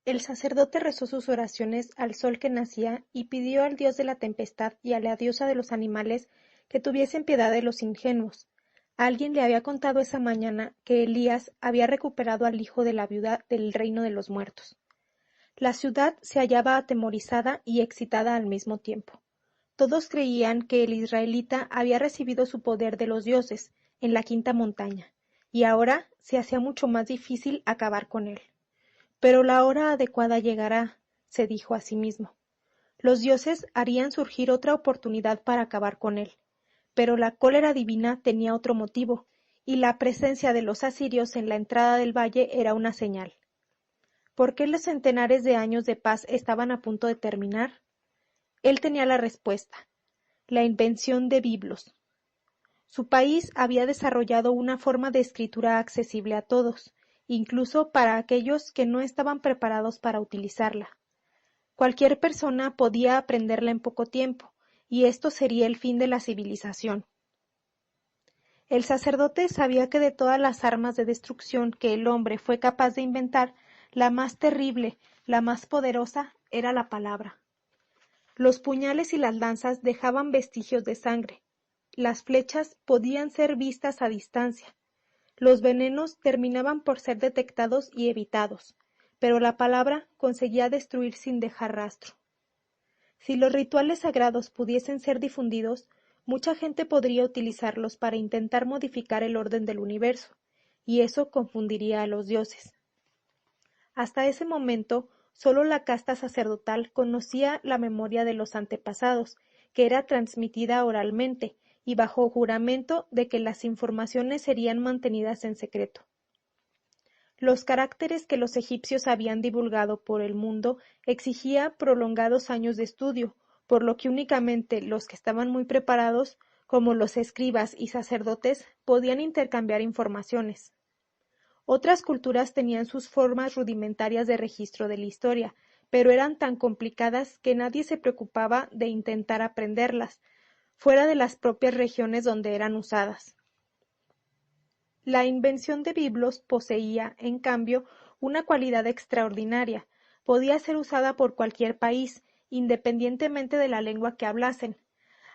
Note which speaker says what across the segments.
Speaker 1: El sacerdote rezó sus oraciones al sol que nacía y pidió al dios de la tempestad y a la diosa de los animales que tuviesen piedad de los ingenuos. Alguien le había contado esa mañana que Elías había recuperado al hijo de la viuda del reino de los muertos. La ciudad se hallaba atemorizada y excitada al mismo tiempo. Todos creían que el israelita había recibido su poder de los dioses en la quinta montaña, y ahora se hacía mucho más difícil acabar con él. Pero la hora adecuada llegará, se dijo a sí mismo. Los dioses harían surgir otra oportunidad para acabar con él. Pero la cólera divina tenía otro motivo, y la presencia de los asirios en la entrada del valle era una señal. ¿Por qué los centenares de años de paz estaban a punto de terminar? Él tenía la respuesta: la invención de biblos. Su país había desarrollado una forma de escritura accesible a todos, incluso para aquellos que no estaban preparados para utilizarla. Cualquier persona podía aprenderla en poco tiempo, y esto sería el fin de la civilización. El sacerdote sabía que de todas las armas de destrucción que el hombre fue capaz de inventar, la más terrible, la más poderosa, era la palabra. Los puñales y las lanzas dejaban vestigios de sangre. Las flechas podían ser vistas a distancia. Los venenos terminaban por ser detectados y evitados, pero la palabra conseguía destruir sin dejar rastro. Si los rituales sagrados pudiesen ser difundidos, mucha gente podría utilizarlos para intentar modificar el orden del universo, y eso confundiría a los dioses. Hasta ese momento, solo la casta sacerdotal conocía la memoria de los antepasados, que era transmitida oralmente y bajo juramento de que las informaciones serían mantenidas en secreto. Los caracteres que los egipcios habían divulgado por el mundo exigía prolongados años de estudio, por lo que únicamente los que estaban muy preparados, como los escribas y sacerdotes, podían intercambiar informaciones. Otras culturas tenían sus formas rudimentarias de registro de la historia, pero eran tan complicadas que nadie se preocupaba de intentar aprenderlas, fuera de las propias regiones donde eran usadas. La invención de biblos poseía, en cambio, una cualidad extraordinaria: podía ser usada por cualquier país, independientemente de la lengua que hablasen.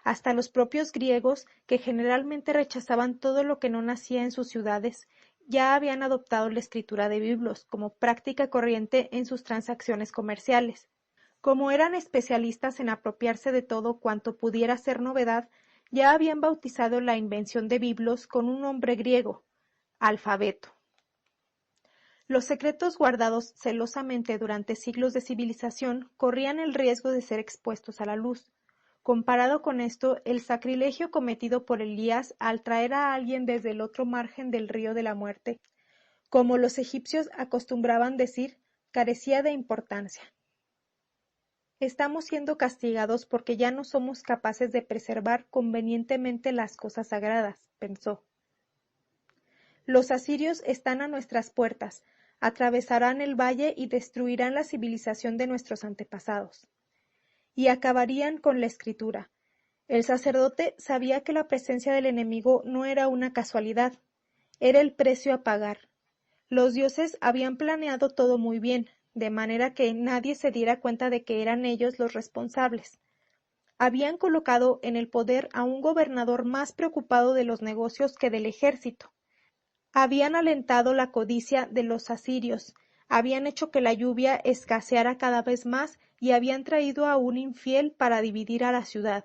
Speaker 1: Hasta los propios griegos, que generalmente rechazaban todo lo que no nacía en sus ciudades, ya habían adoptado la escritura de biblos como práctica corriente en sus transacciones comerciales. Como eran especialistas en apropiarse de todo cuanto pudiera ser novedad, ya habían bautizado la invención de biblos con un nombre griego: alfabeto. Los secretos guardados celosamente durante siglos de civilización corrían el riesgo de ser expuestos a la luz. Comparado con esto, el sacrilegio cometido por Elías al traer a alguien desde el otro margen del río de la muerte, como los egipcios acostumbraban decir, carecía de importancia. Estamos siendo castigados porque ya no somos capaces de preservar convenientemente las cosas sagradas, pensó. Los asirios están a nuestras puertas, atravesarán el valle y destruirán la civilización de nuestros antepasados. Y acabarían con la escritura. El sacerdote sabía que la presencia del enemigo no era una casualidad, era el precio a pagar. Los dioses habían planeado todo muy bien, de manera que nadie se diera cuenta de que eran ellos los responsables. Habían colocado en el poder a un gobernador más preocupado de los negocios que del ejército. Habían alentado la codicia de los asirios, habían hecho que la lluvia escaseara cada vez más y habían traído a un infiel para dividir a la ciudad.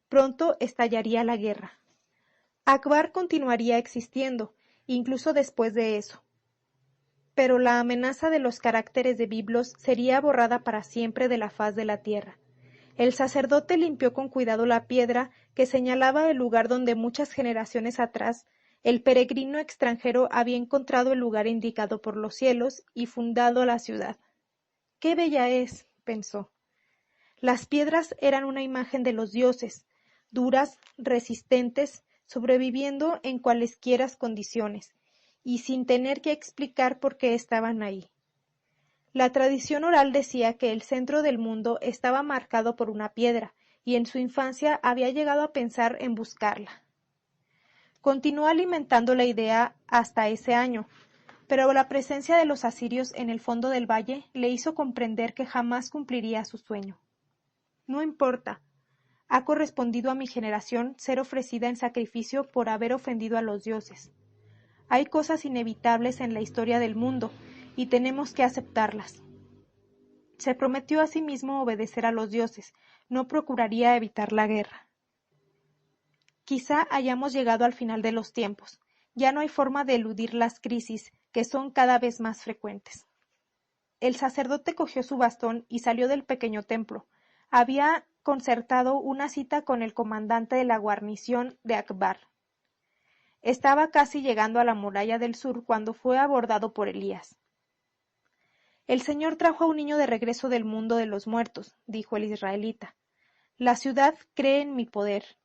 Speaker 1: Pronto estallaría la guerra. Akbar continuaría existiendo, incluso después de eso. Pero la amenaza de los caracteres de biblos sería borrada para siempre de la faz de la tierra. El sacerdote limpió con cuidado la piedra que señalaba el lugar donde muchas generaciones atrás el peregrino extranjero había encontrado el lugar indicado por los cielos y fundado la ciudad. ¡Qué bella es!, pensó. Las piedras eran una imagen de los dioses, duras, resistentes, sobreviviendo en cualesquiera condiciones, y sin tener que explicar por qué estaban ahí. La tradición oral decía que el centro del mundo estaba marcado por una piedra, y en su infancia había llegado a pensar en buscarla. Continuó alimentando la idea hasta ese año. pero la presencia de los asirios en el fondo del valle le hizo comprender que jamás cumpliría su sueño. No importa, ha correspondido a mi generación ser ofrecida en sacrificio por haber ofendido a los dioses. Hay cosas inevitables en la historia del mundo y tenemos que aceptarlas. Se prometió a sí mismo obedecer a los dioses, no procuraría evitar la guerra. Quizá hayamos llegado al final de los tiempos. Ya no hay forma de eludir las crisis, que son cada vez más frecuentes. El sacerdote cogió su bastón y salió del pequeño templo. Había concertado una cita con el comandante de la guarnición de Akbar. Estaba casi llegando a la muralla del sur cuando fue abordado por Elías. El Señor trajo a un niño de regreso del mundo de los muertos, dijo el israelita. La ciudad cree en mi poder.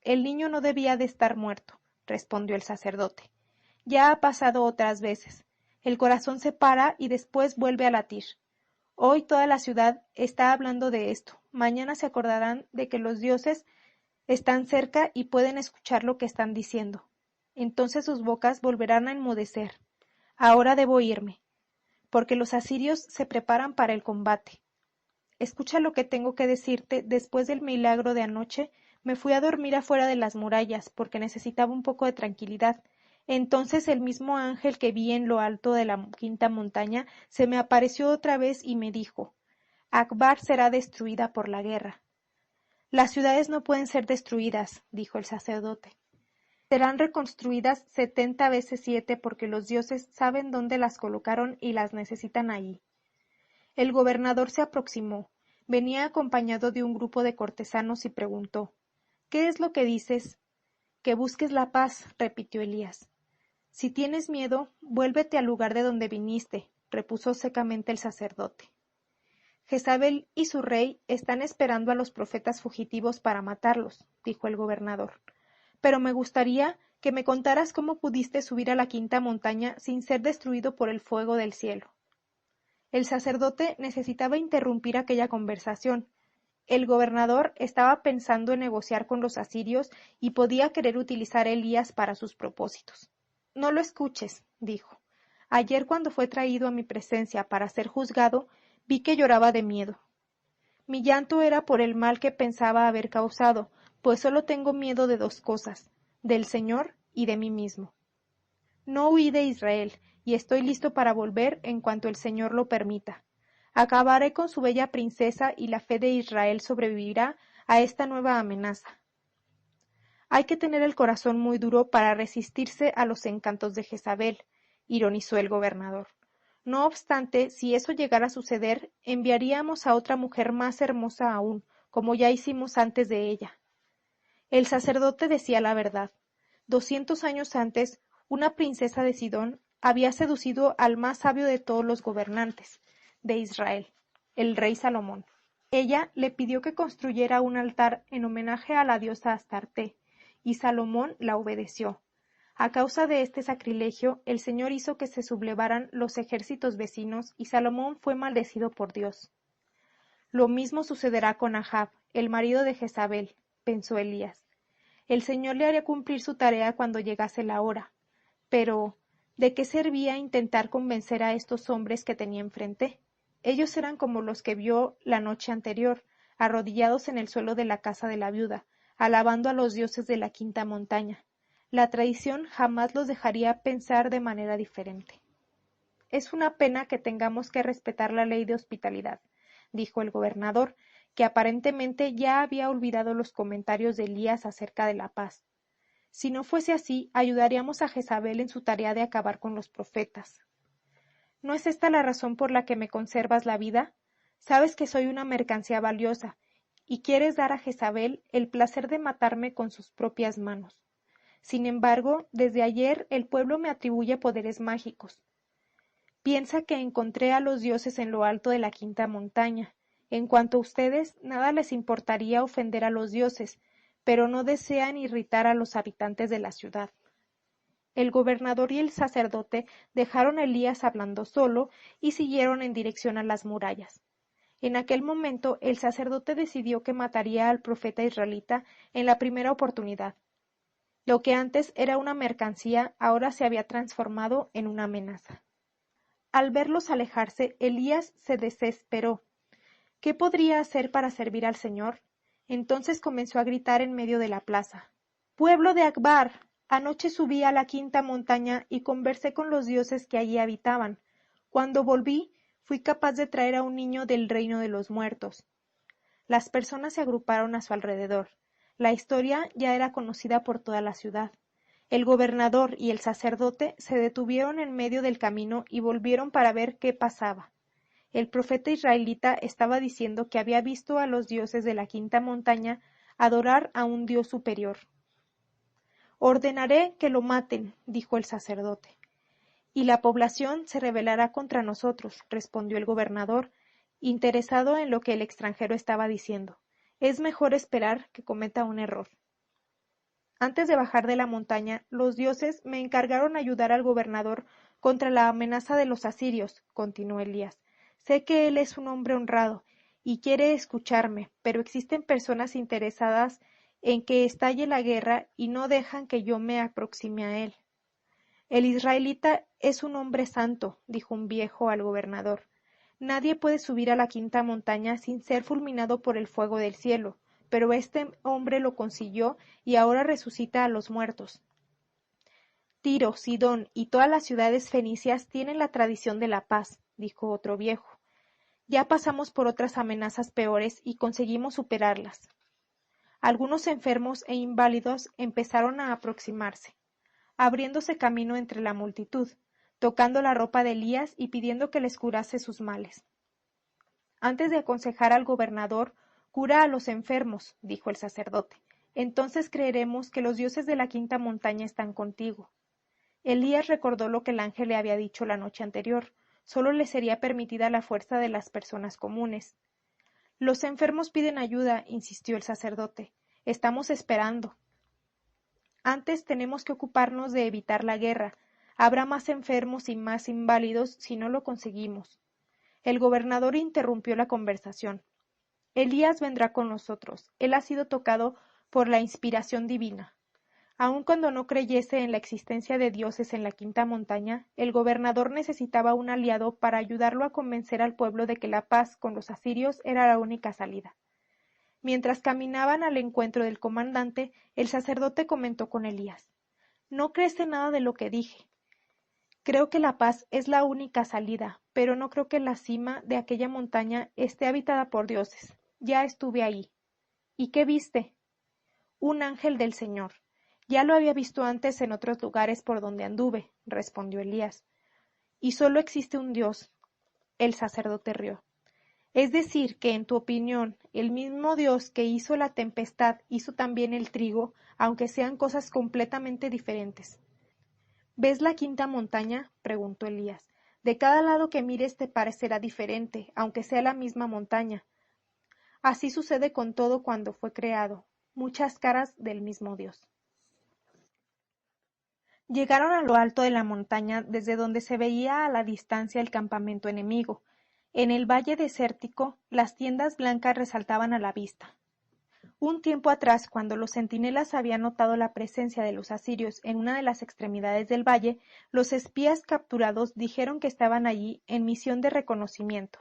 Speaker 1: El niño no debía de estar muerto, respondió el sacerdote. Ya ha pasado otras veces. El corazón se para y después vuelve a latir. Hoy toda la ciudad está hablando de esto. Mañana se acordarán de que los dioses están cerca y pueden escuchar lo que están diciendo. Entonces sus bocas volverán a enmudecer. Ahora debo irme, porque los asirios se preparan para el combate. Escucha lo que tengo que decirte. Después del milagro de anoche, me fui a dormir afuera de las murallas, porque necesitaba un poco de tranquilidad. Entonces el mismo ángel que vi en lo alto de la quinta montaña se me apareció otra vez y me dijo: Akbar será destruida por la guerra. Las ciudades no pueden ser destruidas, dijo el sacerdote. Serán reconstruidas 70 veces 7 porque los dioses saben dónde las colocaron y las necesitan allí. El gobernador se aproximó. Venía acompañado de un grupo de cortesanos y preguntó: ¿Qué es lo que dices? Que busques la paz, repitió Elías. Si tienes miedo, vuélvete al lugar de donde viniste, repuso secamente el sacerdote. Jezabel y su rey están esperando a los profetas fugitivos para matarlos, dijo el gobernador. Pero me gustaría que me contaras cómo pudiste subir a la quinta montaña sin ser destruido por el fuego del cielo. El sacerdote necesitaba interrumpir aquella conversación. El gobernador estaba pensando en negociar con los asirios y podía querer utilizar a Elías para sus propósitos. No lo escuches, dijo. Ayer cuando fue traído a mi presencia para ser juzgado, vi que lloraba de miedo. Mi llanto era por el mal que pensaba haber causado, pues solo tengo miedo de dos cosas, del Señor y de mí mismo. No huí de Israel, y estoy listo para volver en cuanto el Señor lo permita. Acabaré con su bella princesa y la fe de Israel sobrevivirá a esta nueva amenaza. Hay que tener el corazón muy duro para resistirse a los encantos de Jezabel, ironizó el gobernador. No obstante, si eso llegara a suceder, enviaríamos a otra mujer más hermosa aún, como ya hicimos antes de ella. El sacerdote decía la verdad. 200 años antes, una princesa de Sidón había seducido al más sabio de todos los gobernantes de Israel, el rey Salomón. Ella le pidió que construyera un altar en homenaje a la diosa Astarte, y Salomón la obedeció. A causa de este sacrilegio, el Señor hizo que se sublevaran los ejércitos vecinos y Salomón fue maldecido por Dios. Lo mismo sucederá con Ahab, el marido de Jezabel, pensó Elías. El Señor le haría cumplir su tarea cuando llegase la hora. Pero, ¿de qué servía intentar convencer a estos hombres que tenía enfrente? Ellos eran como los que vio la noche anterior, arrodillados en el suelo de la casa de la viuda, alabando a los dioses de la quinta montaña. La tradición jamás los dejaría pensar de manera diferente. Es una pena que tengamos que respetar la ley de hospitalidad, dijo el gobernador, que aparentemente ya había olvidado los comentarios de Elías acerca de la paz. Si no fuese así, ayudaríamos a Jezabel en su tarea de acabar con los profetas. ¿No es esta la razón por la que me conservas la vida? Sabes que soy una mercancía valiosa, y quieres dar a Jezabel el placer de matarme con sus propias manos. Sin embargo, desde ayer el pueblo me atribuye poderes mágicos. Piensa que encontré a los dioses en lo alto de la quinta montaña. En cuanto a ustedes, nada les importaría ofender a los dioses, pero no desean irritar a los habitantes de la ciudad. El gobernador y el sacerdote dejaron a Elías hablando solo y siguieron en dirección a las murallas. En aquel momento el sacerdote decidió que mataría al profeta israelita en la primera oportunidad. Lo que antes era una mercancía ahora se había transformado en una amenaza. Al verlos alejarse, Elías se desesperó. ¿Qué podría hacer para servir al Señor? Entonces comenzó a gritar en medio de la plaza. ¡Pueblo de Akbar! Anoche subí a la quinta montaña y conversé con los dioses que allí habitaban. Cuando volví, fui capaz de traer a un niño del reino de los muertos. Las personas se agruparon a su alrededor. La historia ya era conocida por toda la ciudad. El gobernador y el sacerdote se detuvieron en medio del camino y volvieron para ver qué pasaba. El profeta israelita estaba diciendo que había visto a los dioses de la quinta montaña adorar a un dios superior. Ordenaré que lo maten, dijo el sacerdote. Y la población se rebelará contra nosotros, respondió el gobernador, interesado en lo que el extranjero estaba diciendo. Es mejor esperar que cometa un error. Antes de bajar de la montaña, los dioses me encargaron ayudar al gobernador contra la amenaza de los asirios, continuó Elías. Sé que él es un hombre honrado y quiere escucharme, pero existen personas interesadas en que estalle la guerra y no dejan que yo me aproxime a él. El israelita es un hombre santo, dijo un viejo al gobernador. Nadie puede subir a la quinta montaña sin ser fulminado por el fuego del cielo, pero este hombre lo consiguió y ahora resucita a los muertos. Tiro, Sidón y todas las ciudades fenicias tienen la tradición de la paz, dijo otro viejo. Ya pasamos por otras amenazas peores y conseguimos superarlas. Algunos enfermos e inválidos empezaron a aproximarse, abriéndose camino entre la multitud, tocando la ropa de Elías y pidiendo que les curase sus males. Antes de aconsejar al gobernador, cura a los enfermos, dijo el sacerdote. Entonces creeremos que los dioses de la quinta montaña están contigo. Elías recordó lo que el ángel le había dicho la noche anterior. Solo le sería permitida la fuerza de las personas comunes. Los enfermos piden ayuda, insistió el sacerdote. Estamos esperando. Antes tenemos que ocuparnos de evitar la guerra. Habrá más enfermos y más inválidos si no lo conseguimos. El gobernador interrumpió la conversación. Elías vendrá con nosotros. Él ha sido tocado por la inspiración divina. Aun cuando no creyese en la existencia de dioses en la quinta montaña, el gobernador necesitaba un aliado para ayudarlo a convencer al pueblo de que la paz con los asirios era la única salida. Mientras caminaban al encuentro del comandante, el sacerdote comentó con Elías. No crees en nada de lo que dije. Creo que la paz es la única salida, pero no creo que la cima de aquella montaña esté habitada por dioses. Ya estuve ahí. ¿Y qué viste? Un ángel del Señor. Ya lo había visto antes en otros lugares por donde anduve, respondió Elías. Y solo existe un Dios. El sacerdote rió. Es decir, que en tu opinión, el mismo Dios que hizo la tempestad hizo también el trigo, aunque sean cosas completamente diferentes. ¿Ves la quinta montaña? Preguntó Elías. De cada lado que mires te parecerá diferente, aunque sea la misma montaña. Así sucede con todo cuando fue creado, muchas caras del mismo Dios. Llegaron a lo alto de la montaña desde donde se veía a la distancia el campamento enemigo. En el valle desértico, las tiendas blancas resaltaban a la vista. Un tiempo atrás, cuando los centinelas habían notado la presencia de los asirios en una de las extremidades del valle, los espías capturados dijeron que estaban allí en misión de reconocimiento.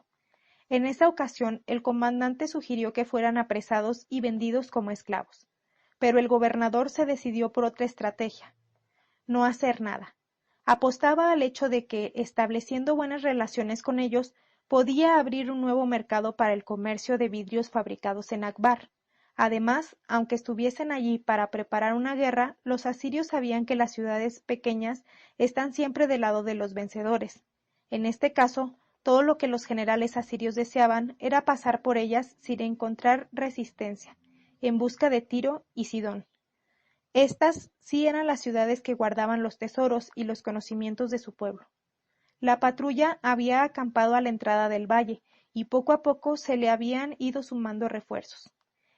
Speaker 1: En esa ocasión, el comandante sugirió que fueran apresados y vendidos como esclavos. Pero el gobernador se decidió por otra estrategia: no hacer nada. Apostaba al hecho de que, estableciendo buenas relaciones con ellos, podía abrir un nuevo mercado para el comercio de vidrios fabricados en Akbar. Además, aunque estuviesen allí para preparar una guerra, los asirios sabían que las ciudades pequeñas están siempre del lado de los vencedores. En este caso, todo lo que los generales asirios deseaban era pasar por ellas sin encontrar resistencia, en busca de Tiro y Sidón. Estas sí eran las ciudades que guardaban los tesoros y los conocimientos de su pueblo. La patrulla había acampado a la entrada del valle, y poco a poco se le habían ido sumando refuerzos.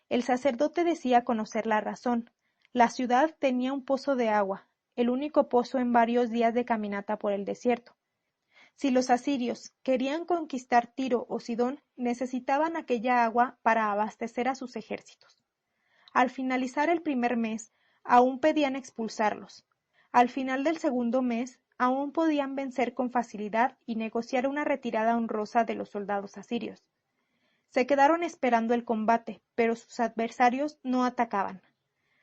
Speaker 1: El sacerdote decía conocer la razón. La ciudad tenía un pozo de agua, el único pozo en varios días de caminata por el desierto. Si los asirios querían conquistar Tiro o Sidón, necesitaban aquella agua para abastecer a sus ejércitos. Al finalizar el primer mes, aún pedían expulsarlos. Al final del segundo mes, aún podían vencer con facilidad y negociar una retirada honrosa de los soldados asirios. Se quedaron esperando el combate, pero sus adversarios no atacaban.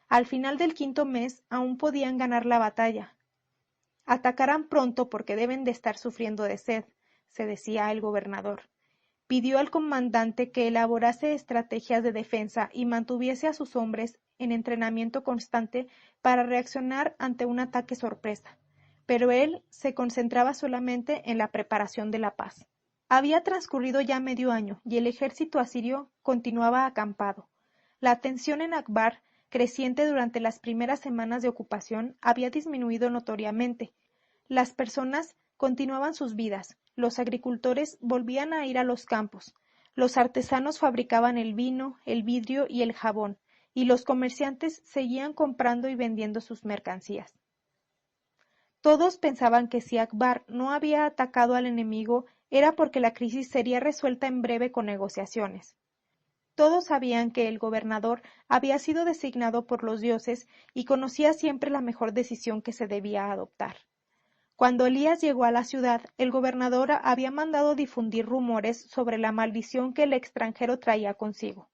Speaker 1: Al final del quinto mes aún podían ganar la batalla. Atacarán pronto porque deben de estar sufriendo de sed, se decía el gobernador. Pidió al comandante que elaborase estrategias de defensa y mantuviese a sus hombres en entrenamiento constante para reaccionar ante un ataque sorpresa, pero él se concentraba solamente en la preparación de la paz. Había transcurrido ya medio año y el ejército asirio continuaba acampado. La tensión en Akbar, creciente durante las primeras semanas de ocupación, había disminuido notoriamente. Las personas continuaban sus vidas, los agricultores volvían a ir a los campos, los artesanos fabricaban el vino, el vidrio y el jabón, y los comerciantes seguían comprando y vendiendo sus mercancías. Todos pensaban que si Akbar no había atacado al enemigo era porque la crisis sería resuelta en breve con negociaciones. Todos sabían que el gobernador había sido designado por los dioses y conocía siempre la mejor decisión que se debía adoptar. Cuando Elías llegó a la ciudad, el gobernador había mandado difundir rumores sobre la maldición que el extranjero traía consigo.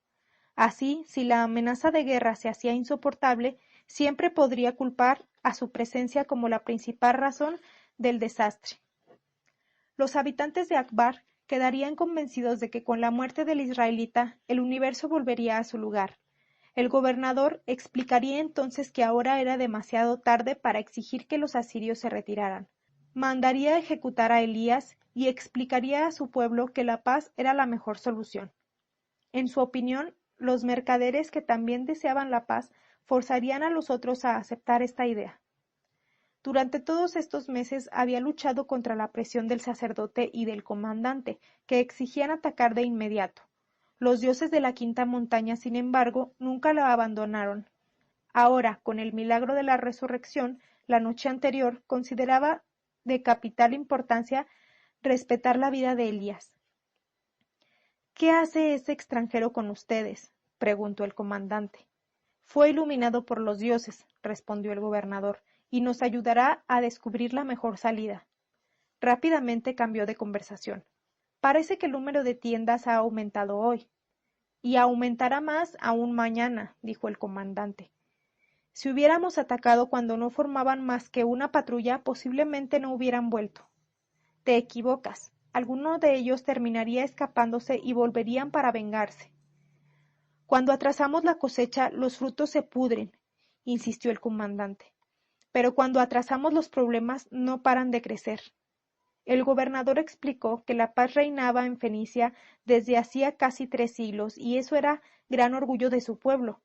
Speaker 1: Así, si la amenaza de guerra se hacía insoportable, siempre podría culpar a su presencia como la principal razón del desastre. Los habitantes de Akbar quedarían convencidos de que con la muerte del israelita el universo volvería a su lugar. El gobernador explicaría entonces que ahora era demasiado tarde para exigir que los asirios se retiraran. Mandaría ejecutar a Elías y explicaría a su pueblo que la paz era la mejor solución. En su opinión, los mercaderes que también deseaban la paz forzarían a los otros a aceptar esta idea. Durante todos estos meses había luchado contra la presión del sacerdote y del comandante, que exigían atacar de inmediato. Los dioses de la quinta montaña, sin embargo, nunca la abandonaron. Ahora, con el milagro de la resurrección, la noche anterior, consideraba de capital importancia respetar la vida de Elías. ¿Qué hace ese extranjero con ustedes?, preguntó el comandante. Fue iluminado por los dioses, respondió el gobernador, y nos ayudará a descubrir la mejor salida. Rápidamente cambió de conversación. Parece que el número de tiendas ha aumentado hoy. Y aumentará más aún mañana, dijo el comandante. Si hubiéramos atacado cuando no formaban más que una patrulla, posiblemente no hubieran vuelto. Te equivocas. Alguno de ellos terminaría escapándose y volverían para vengarse. Cuando atrasamos la cosecha, los frutos se pudren, insistió el comandante. Pero cuando atrasamos los problemas, no paran de crecer. El gobernador explicó que la paz reinaba en Fenicia desde hacía casi 3 siglos y eso era gran orgullo de su pueblo.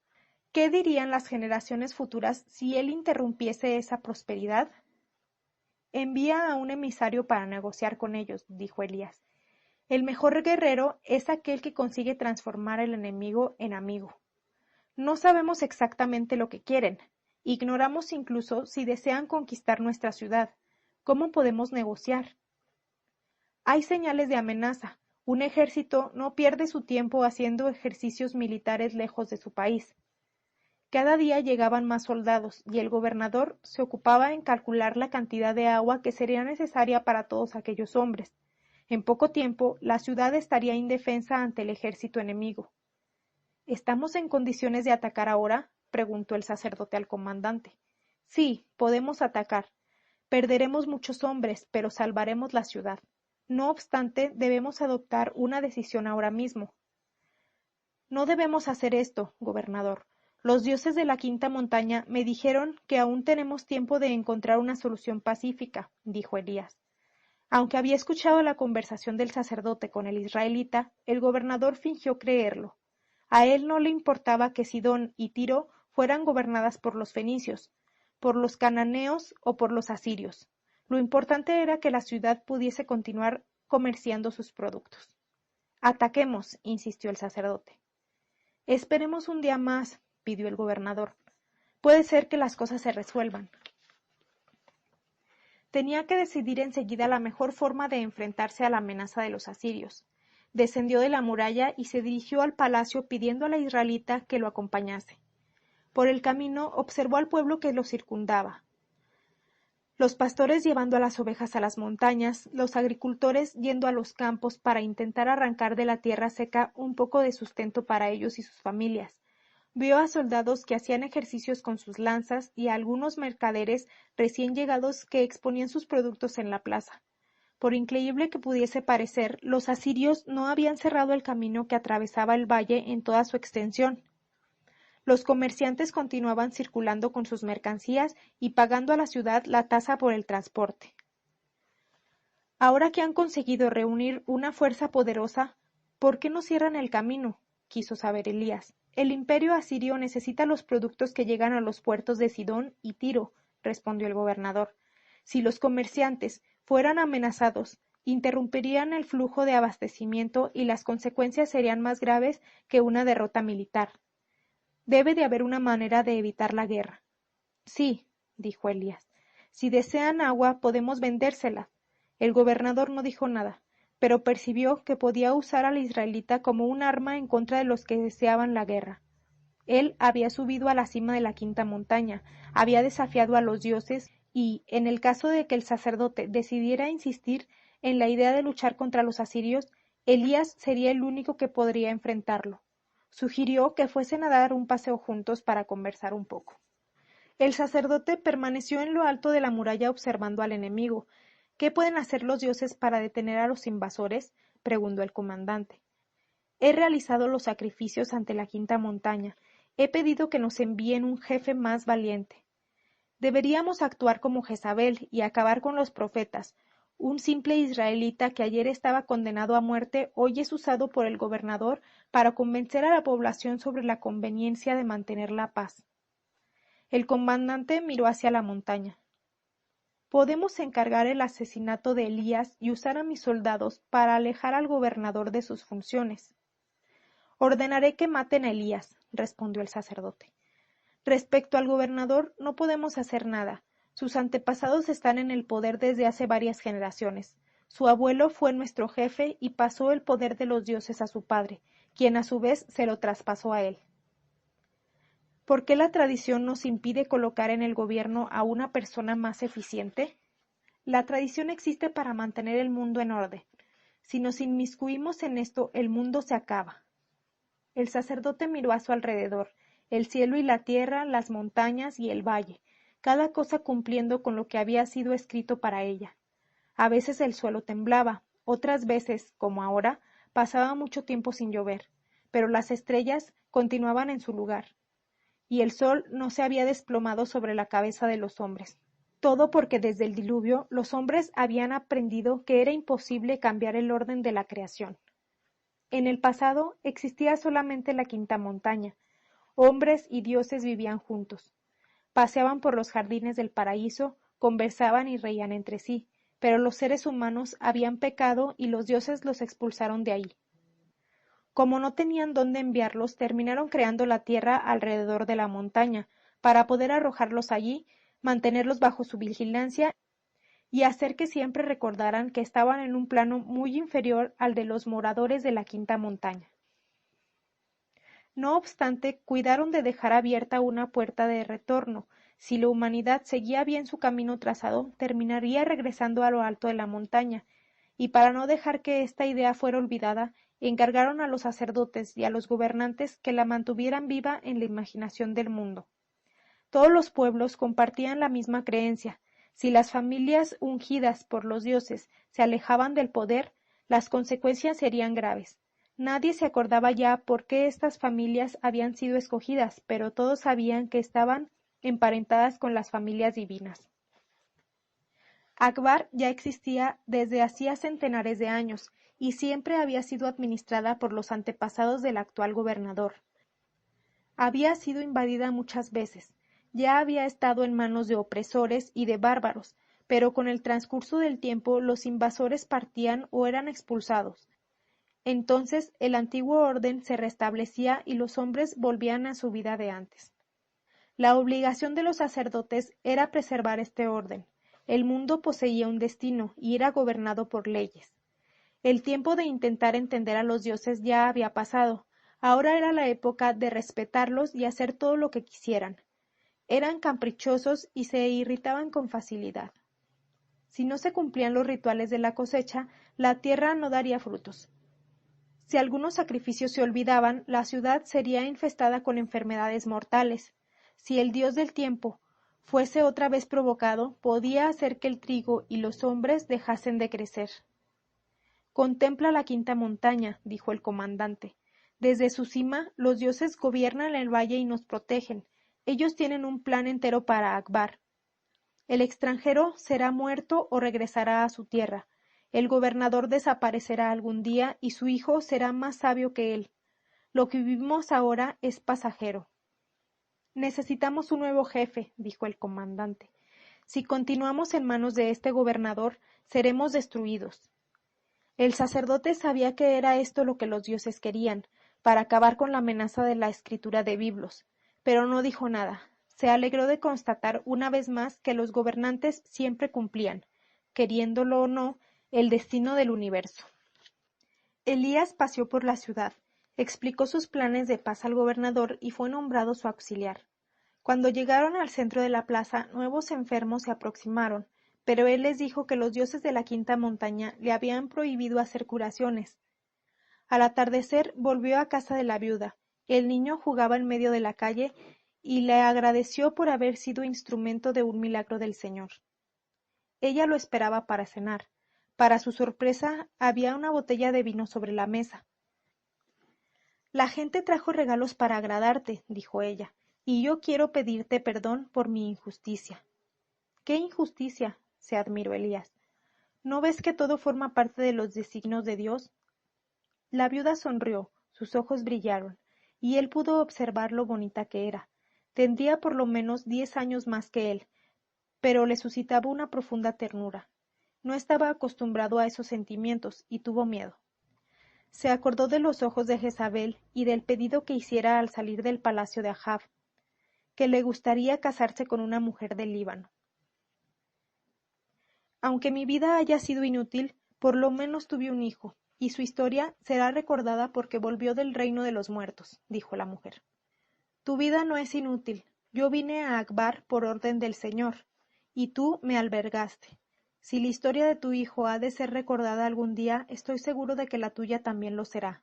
Speaker 1: ¿Qué dirían las generaciones futuras si él interrumpiese esa prosperidad? Envía a un emisario para negociar con ellos, dijo Elías. El mejor guerrero es aquel que consigue transformar al enemigo en amigo. No sabemos exactamente lo que quieren. Ignoramos incluso si desean conquistar nuestra ciudad. ¿Cómo podemos negociar? Hay señales de amenaza. Un ejército no pierde su tiempo haciendo ejercicios militares lejos de su país. Cada día llegaban más soldados y el gobernador se ocupaba en calcular la cantidad de agua que sería necesaria para todos aquellos hombres. En poco tiempo, la ciudad estaría indefensa ante el ejército enemigo. ¿Estamos en condiciones de atacar ahora?, preguntó el sacerdote al comandante. Sí, podemos atacar. Perderemos muchos hombres, pero salvaremos la ciudad. No obstante, debemos adoptar una decisión ahora mismo. No debemos hacer esto, gobernador. Los dioses de la quinta montaña me dijeron que aún tenemos tiempo de encontrar una solución pacífica, dijo Elías. Aunque había escuchado la conversación del sacerdote con el israelita, el gobernador fingió creerlo. A él no le importaba que Sidón y Tiro fueran gobernadas por los fenicios, por los cananeos o por los asirios. Lo importante era que la ciudad pudiese continuar comerciando sus productos. Ataquemos, insistió el sacerdote. Esperemos un día más, pidió el gobernador. Puede ser que las cosas se resuelvan. Tenía que decidir enseguida la mejor forma de enfrentarse a la amenaza de los asirios. Descendió de la muralla y se dirigió al palacio pidiendo a la israelita que lo acompañase. Por el camino observó al pueblo que lo circundaba. Los pastores llevando a las ovejas a las montañas, los agricultores yendo a los campos para intentar arrancar de la tierra seca un poco de sustento para ellos y sus familias. Vio a soldados que hacían ejercicios con sus lanzas y a algunos mercaderes recién llegados que exponían sus productos en la plaza. Por increíble que pudiese parecer, los asirios no habían cerrado el camino que atravesaba el valle en toda su extensión. Los comerciantes continuaban circulando con sus mercancías y pagando a la ciudad la tasa por el transporte. Ahora que han conseguido reunir una fuerza poderosa, ¿por qué no cierran el camino?, quiso saber Elías. El imperio asirio necesita los productos que llegan a los puertos de Sidón y Tiro, respondió el gobernador. Si los comerciantes fueran amenazados, interrumpirían el flujo de abastecimiento y las consecuencias serían más graves que una derrota militar. Debe de haber una manera de evitar la guerra. Sí, dijo Elías. Si desean agua, podemos vendérsela. El gobernador no dijo nada, pero percibió que podía usar al israelita como un arma en contra de los que deseaban la guerra. Él había subido a la cima de la quinta montaña, había desafiado a los dioses y, en el caso de que el sacerdote decidiera insistir en la idea de luchar contra los asirios, Elías sería el único que podría enfrentarlo. Sugirió que fuesen a dar un paseo juntos para conversar un poco. El sacerdote permaneció en lo alto de la muralla observando al enemigo. ¿Qué pueden hacer los dioses para detener a los invasores?, preguntó el comandante. He realizado los sacrificios ante la quinta montaña. He pedido que nos envíen un jefe más valiente. Deberíamos actuar como Jezabel y acabar con los profetas. Un simple israelita que ayer estaba condenado a muerte hoy es usado por el gobernador para convencer a la población sobre la conveniencia de mantener la paz. El comandante miró hacia la montaña. Podemos encargar el asesinato de Elías y usar a mis soldados para alejar al gobernador de sus funciones. Ordenaré que maten a Elías, respondió el sacerdote. Respecto al gobernador, no podemos hacer nada. Sus antepasados están en el poder desde hace varias generaciones. Su abuelo fue nuestro jefe y pasó el poder de los dioses a su padre, quien a su vez se lo traspasó a él. ¿Por qué la tradición nos impide colocar en el gobierno a una persona más eficiente? La tradición existe para mantener el mundo en orden. Si nos inmiscuimos en esto, el mundo se acaba. El sacerdote miró a su alrededor, el cielo y la tierra, las montañas y el valle, cada cosa cumpliendo con lo que había sido escrito para ella. A veces el suelo temblaba, otras veces, como ahora, pasaba mucho tiempo sin llover, pero las estrellas continuaban en su lugar, y el sol no se había desplomado sobre la cabeza de los hombres. Todo porque desde el diluvio los hombres habían aprendido que era imposible cambiar el orden de la creación. En el pasado existía solamente la quinta montaña. Hombres y dioses vivían juntos. Paseaban por los jardines del paraíso, conversaban y reían entre sí, pero los seres humanos habían pecado y los dioses los expulsaron de ahí. Como no tenían dónde enviarlos, terminaron creando la tierra alrededor de la montaña, para poder arrojarlos allí, mantenerlos bajo su vigilancia y hacer que siempre recordaran que estaban en un plano muy inferior al de los moradores de la quinta montaña. No obstante, cuidaron de dejar abierta una puerta de retorno. Si la humanidad seguía bien su camino trazado, terminaría regresando a lo alto de la montaña, y para no dejar que esta idea fuera olvidada, encargaron a los sacerdotes y a los gobernantes que la mantuvieran viva en la imaginación del mundo. Todos los pueblos compartían la misma creencia. Si las familias ungidas por los dioses se alejaban del poder, las consecuencias serían graves. Nadie se acordaba ya por qué estas familias habían sido escogidas, pero todos sabían que estaban emparentadas con las familias divinas. Akbar ya existía desde hacía centenares de años y siempre había sido administrada por los antepasados del actual gobernador. Había sido invadida muchas veces, ya había estado en manos de opresores y de bárbaros, pero con el transcurso del tiempo los invasores partían o eran expulsados. Entonces el antiguo orden se restablecía y los hombres volvían a su vida de antes. La obligación de los sacerdotes era preservar este orden. El mundo poseía un destino y era gobernado por leyes. El tiempo de intentar entender a los dioses ya había pasado. Ahora era la época de respetarlos y hacer todo lo que quisieran. Eran caprichosos y se irritaban con facilidad. Si no se cumplían los rituales de la cosecha, la tierra no daría frutos. Si algunos sacrificios se olvidaban, la ciudad sería infestada con enfermedades mortales. Si el dios del tiempo fuese otra vez provocado, podía hacer que el trigo y los hombres dejasen de crecer. Contempla la quinta montaña, dijo el comandante. Desde su cima, los dioses gobiernan el valle y nos protegen. Ellos tienen un plan entero para Akbar. El extranjero será muerto o regresará a su tierra. El gobernador desaparecerá algún día y su hijo será más sabio que él. Lo que vivimos ahora es pasajero. Necesitamos un nuevo jefe, dijo el comandante. Si continuamos en manos de este gobernador, seremos destruidos. El sacerdote sabía que era esto lo que los dioses querían, para acabar con la amenaza de la escritura de biblos, pero no dijo nada. Se alegró de constatar una vez más que los gobernantes siempre cumplían, queriéndolo o no, el destino del universo. Elías paseó por la ciudad, explicó sus planes de paz al gobernador y fue nombrado su auxiliar. Cuando llegaron al centro de la plaza, nuevos enfermos se aproximaron, pero él les dijo que los dioses de la quinta montaña le habían prohibido hacer curaciones. Al atardecer volvió a casa de la viuda. El niño jugaba en medio de la calle y le agradeció por haber sido instrumento de un milagro del Señor. Ella lo esperaba para cenar. Para su sorpresa, había una botella de vino sobre la mesa. La gente trajo regalos para agradarte, dijo ella, y yo quiero pedirte perdón por mi injusticia. ¿Qué injusticia? Se admiró Elías. ¿No ves que todo forma parte de los designios de Dios? La viuda sonrió, sus ojos brillaron, y él pudo observar lo bonita que era. Tendría por lo menos 10 años más que él, pero le suscitaba una profunda ternura. No estaba acostumbrado a esos sentimientos, y tuvo miedo. Se acordó de los ojos de Jezabel y del pedido que hiciera al salir del palacio de Ahab, que le gustaría casarse con una mujer del Líbano. Aunque mi vida haya sido inútil, por lo menos tuve un hijo, y su historia será recordada porque volvió del reino de los muertos, dijo la mujer. Tu vida no es inútil. Yo vine a Akbar por orden del Señor, y tú me albergaste. Si la historia de tu hijo ha de ser recordada algún día, estoy seguro de que la tuya también lo será.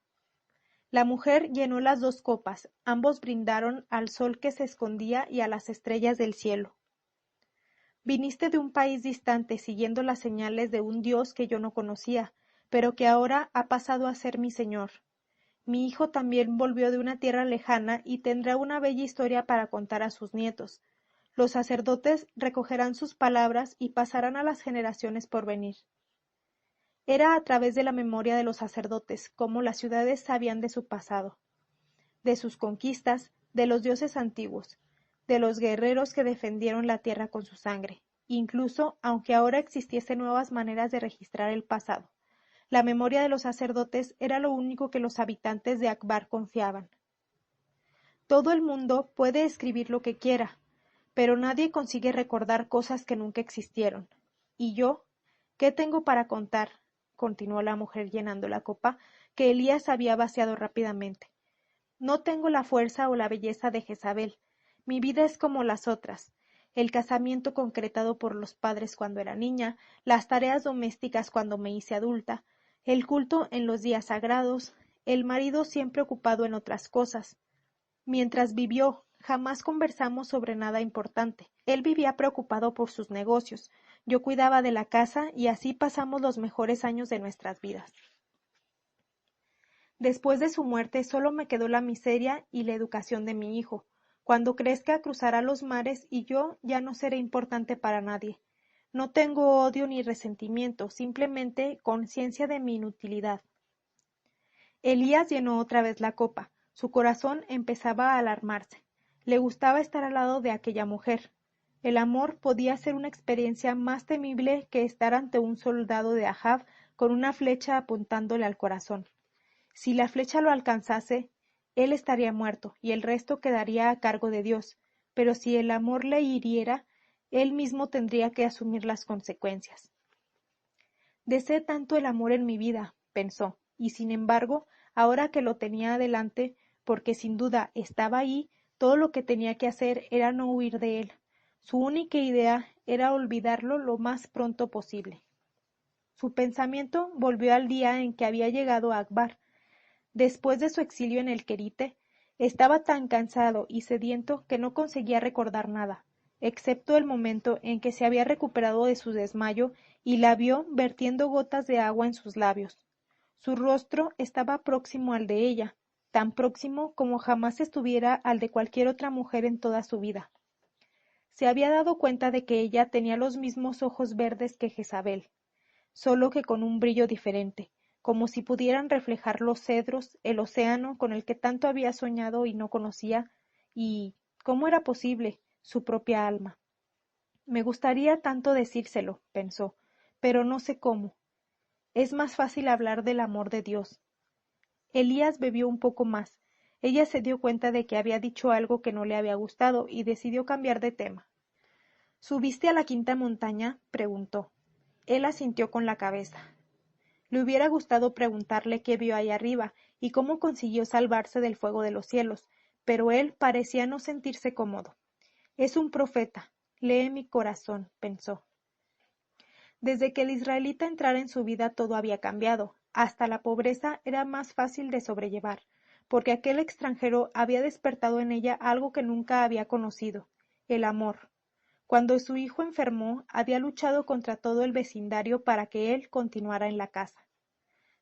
Speaker 1: La mujer llenó las 2 copas, ambos brindaron al sol que se escondía y a las estrellas del cielo. Viniste de un país distante siguiendo las señales de un Dios que yo no conocía, pero que ahora ha pasado a ser mi Señor. Mi hijo también volvió de una tierra lejana y tendrá una bella historia para contar a sus nietos. Los sacerdotes recogerán sus palabras y pasarán a las generaciones por venir. Era a través de la memoria de los sacerdotes cómo las ciudades sabían de su pasado, de sus conquistas, de los dioses antiguos, de los guerreros que defendieron la tierra con su sangre, incluso aunque ahora existiesen nuevas maneras de registrar el pasado. La memoria de los sacerdotes era lo único que los habitantes de Akbar confiaban. Todo el mundo puede escribir lo que quiera, pero nadie consigue recordar cosas que nunca existieron. ¿Y yo? ¿Qué tengo para contar? Continuó la mujer llenando la copa, que Elías había vaciado rápidamente. No tengo la fuerza o la belleza de Jezabel. Mi vida es como las otras. El casamiento concretado por los padres cuando era niña, las tareas domésticas cuando me hice adulta, el culto en los días sagrados, el marido siempre ocupado en otras cosas. Mientras vivió, jamás conversamos sobre nada importante. Él vivía preocupado por sus negocios, yo cuidaba de la casa y así pasamos los mejores años de nuestras vidas. Después de su muerte solo me quedó la miseria y la educación de mi hijo. Cuando crezca cruzará los mares y yo ya no seré importante para nadie. No tengo odio ni resentimiento, simplemente conciencia de mi inutilidad. Elías llenó otra vez la copa. Su corazón empezaba a alarmarse. Le gustaba estar al lado de aquella mujer. El amor podía ser una experiencia más temible que estar ante un soldado de Ahab con una flecha apuntándole al corazón. Si la flecha lo alcanzase, él estaría muerto y el resto quedaría a cargo de Dios, pero si el amor le hiriera, él mismo tendría que asumir las consecuencias. Deseé tanto el amor en mi vida, pensó, y sin embargo, ahora que lo tenía adelante, porque sin duda estaba ahí, todo lo que tenía que hacer era no huir de él. Su única idea era olvidarlo lo más pronto posible. Su pensamiento volvió al día en que había llegado a Akbar. Después de su exilio en el Querite, estaba tan cansado y sediento que no conseguía recordar nada, excepto el momento en que se había recuperado de su desmayo y la vio vertiendo gotas de agua en sus labios. Su rostro estaba próximo al de ella, tan próximo como jamás estuviera al de cualquier otra mujer en toda su vida. Se había dado cuenta de que ella tenía los mismos ojos verdes que Jezabel, solo que con un brillo diferente, como si pudieran reflejar los cedros, el océano con el que tanto había soñado y no conocía, y, ¿cómo era posible?, su propia alma. Me gustaría tanto decírselo, pensó, pero no sé cómo. Es más fácil hablar del amor de Dios. Elías bebió un poco más. Ella se dio cuenta de que había dicho algo que no le había gustado y decidió cambiar de tema. ¿Subiste a la quinta montaña?, preguntó. Él asintió con la cabeza. Le hubiera gustado preguntarle qué vio ahí arriba y cómo consiguió salvarse del fuego de los cielos, pero él parecía no sentirse cómodo. Es un profeta. Lee mi corazón, pensó. Desde que el israelita entrara en su vida todo había cambiado. Hasta la pobreza era más fácil de sobrellevar, porque aquel extranjero había despertado en ella algo que nunca había conocido, el amor. Cuando su hijo enfermó, había luchado contra todo el vecindario para que él continuara en la casa.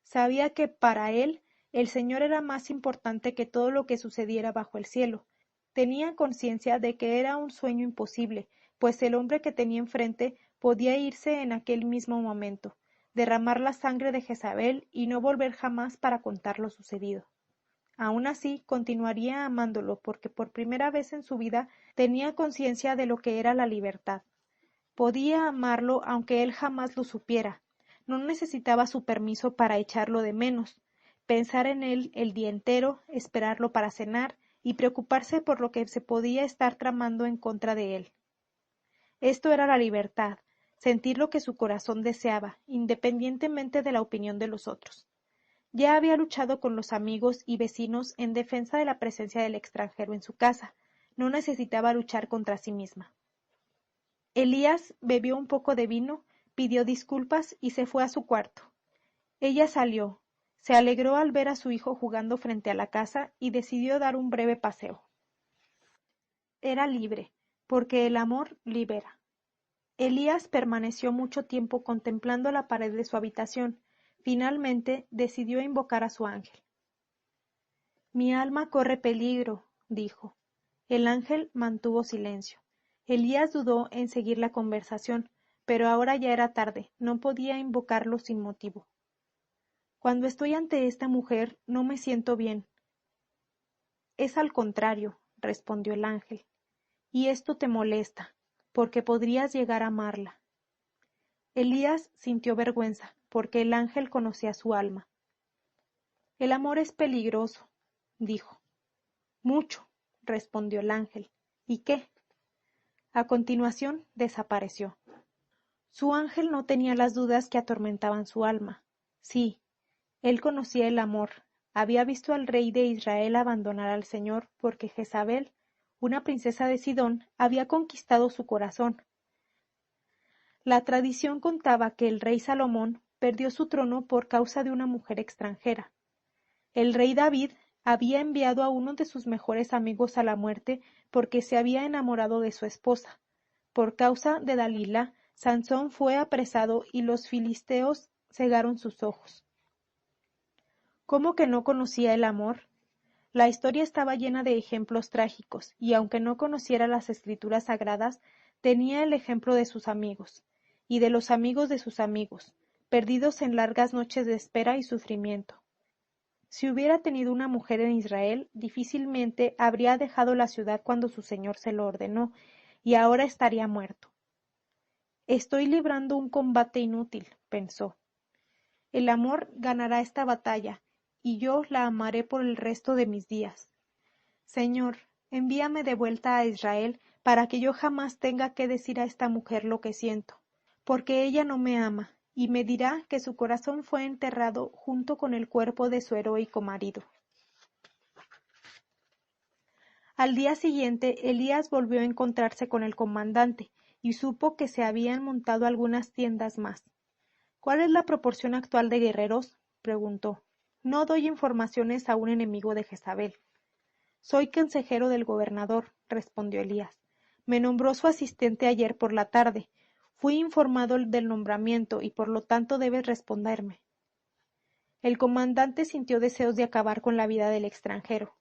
Speaker 1: Sabía que para él el Señor era más importante que todo lo que sucediera bajo el cielo. Tenía conciencia de que era un sueño imposible, pues el hombre que tenía enfrente podía irse en aquel mismo momento, derramar la sangre de Jezabel y no volver jamás para contar lo sucedido. Aun así, continuaría amándolo porque por primera vez en su vida tenía conciencia de lo que era la libertad. Podía amarlo aunque él jamás lo supiera. No necesitaba su permiso para echarlo de menos, pensar en él el día entero, esperarlo para cenar y preocuparse por lo que se podía estar tramando en contra de él. Esto era la libertad, sentir lo que su corazón deseaba, independientemente de la opinión de los otros. Ya había luchado con los amigos y vecinos en defensa de la presencia del extranjero en su casa. No necesitaba luchar contra sí misma. Elías bebió un poco de vino, pidió disculpas y se fue a su cuarto. Ella salió, se alegró al ver a su hijo jugando frente a la casa y decidió dar un breve paseo. Era libre, porque el amor libera. Elías permaneció mucho tiempo contemplando la pared de su habitación. Finalmente decidió invocar a su ángel. Mi alma corre peligro, dijo. El ángel mantuvo silencio. Elías dudó en seguir la conversación, pero ahora ya era tarde, no podía invocarlo sin motivo. Cuando estoy ante esta mujer no me siento bien. Es al contrario, respondió el ángel, y esto te molesta, porque podrías llegar a amarla. Elías sintió vergüenza, porque el ángel conocía su alma. El amor es peligroso, dijo. Mucho, respondió el ángel. ¿Y qué? A continuación desapareció. Su ángel no tenía las dudas que atormentaban su alma. Sí, él conocía el amor. Había visto al rey de Israel abandonar al Señor porque Jezabel, una princesa de Sidón, había conquistado su corazón. La tradición contaba que el rey Salomón perdió su trono por causa de una mujer extranjera. El rey David había enviado a uno de sus mejores amigos a la muerte porque se había enamorado de su esposa. Por causa de Dalila, Sansón fue apresado y los filisteos cegaron sus ojos. ¿Cómo que no conocía el amor? La historia estaba llena de ejemplos trágicos, y aunque no conociera las escrituras sagradas, tenía el ejemplo de sus amigos, y de los amigos de sus amigos, perdidos en largas noches de espera y sufrimiento. Si hubiera tenido una mujer en Israel, difícilmente habría dejado la ciudad cuando su señor se lo ordenó, y ahora estaría muerto. Estoy librando un combate inútil, pensó. El amor ganará esta batalla, y yo la amaré por el resto de mis días. Señor, envíame de vuelta a Israel para que yo jamás tenga que decir a esta mujer lo que siento, porque ella no me ama, y me dirá que su corazón fue enterrado junto con el cuerpo de su heroico marido. Al día siguiente, Elías volvió a encontrarse con el comandante y supo que se habían montado algunas tiendas más. —¿Cuál es la proporción actual de guerreros? —preguntó. —No doy informaciones a un enemigo de Jezabel. —Soy consejero del gobernador —respondió Elías—. Me nombró su asistente ayer por la tarde. Fui informado del nombramiento y por lo tanto debes responderme. El comandante sintió deseos de acabar con la vida del extranjero.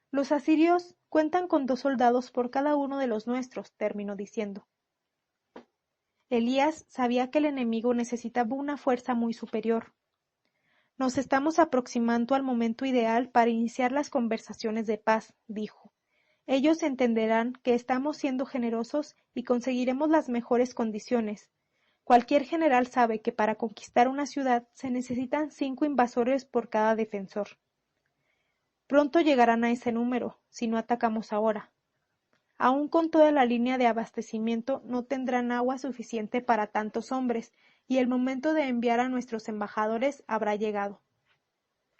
Speaker 1: —Los asirios cuentan con 2 soldados por cada uno de los nuestros —terminó diciendo. Elías sabía que el enemigo necesitaba una fuerza muy superior. —Nos estamos aproximando al momento ideal para iniciar las conversaciones de paz —dijo—. Ellos entenderán que estamos siendo generosos y conseguiremos las mejores condiciones. Cualquier general sabe que para conquistar una ciudad se necesitan 5 invasores por cada defensor. Pronto llegarán a ese número, si no atacamos ahora. Aún con toda la línea de abastecimiento no tendrán agua suficiente para tantos hombres, y el momento de enviar a nuestros embajadores habrá llegado.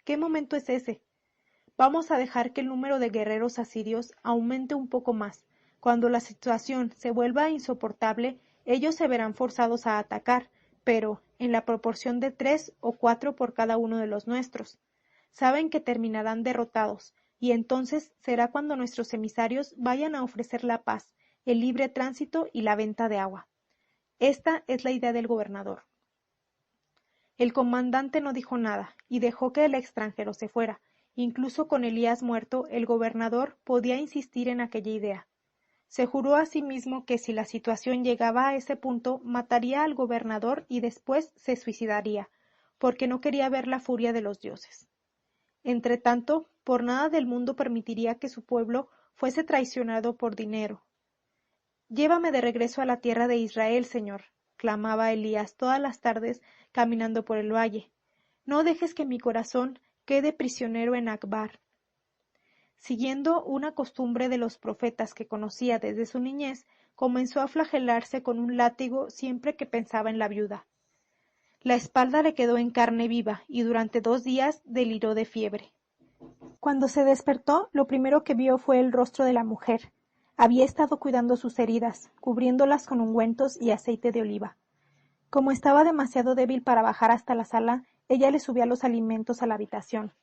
Speaker 1: ¿Qué momento es ese? Vamos a dejar que el número de guerreros asirios aumente un poco más. Cuando la situación se vuelva insoportable, ellos se verán forzados a atacar, pero en la proporción de 3 o 4 por cada uno de los nuestros. Saben que terminarán derrotados, y entonces será cuando nuestros emisarios vayan a ofrecer la paz, el libre tránsito y la venta de agua. Esta es la idea del gobernador. El comandante no dijo nada, y dejó que el extranjero se fuera. Incluso con Elías muerto, el gobernador podía insistir en aquella idea. Se juró a sí mismo que si la situación llegaba a ese punto, mataría al gobernador y después se suicidaría, porque no quería ver la furia de los dioses. Entretanto, por nada del mundo permitiría que su pueblo fuese traicionado por dinero. —Llévame de regreso a la tierra de Israel, Señor —clamaba Elías todas las tardes caminando por el valle—. No dejes que mi corazón quede prisionero en Akbar. Siguiendo una costumbre de los profetas que conocía desde su niñez, comenzó a flagelarse con un látigo siempre que pensaba en la viuda. La espalda le quedó en carne viva y durante 2 días deliró de fiebre. Cuando se despertó, lo primero que vio fue el rostro de la mujer. Había estado cuidando sus heridas, cubriéndolas con ungüentos y aceite de oliva. Como estaba demasiado débil para bajar hasta la sala, ella le subía los alimentos a la habitación.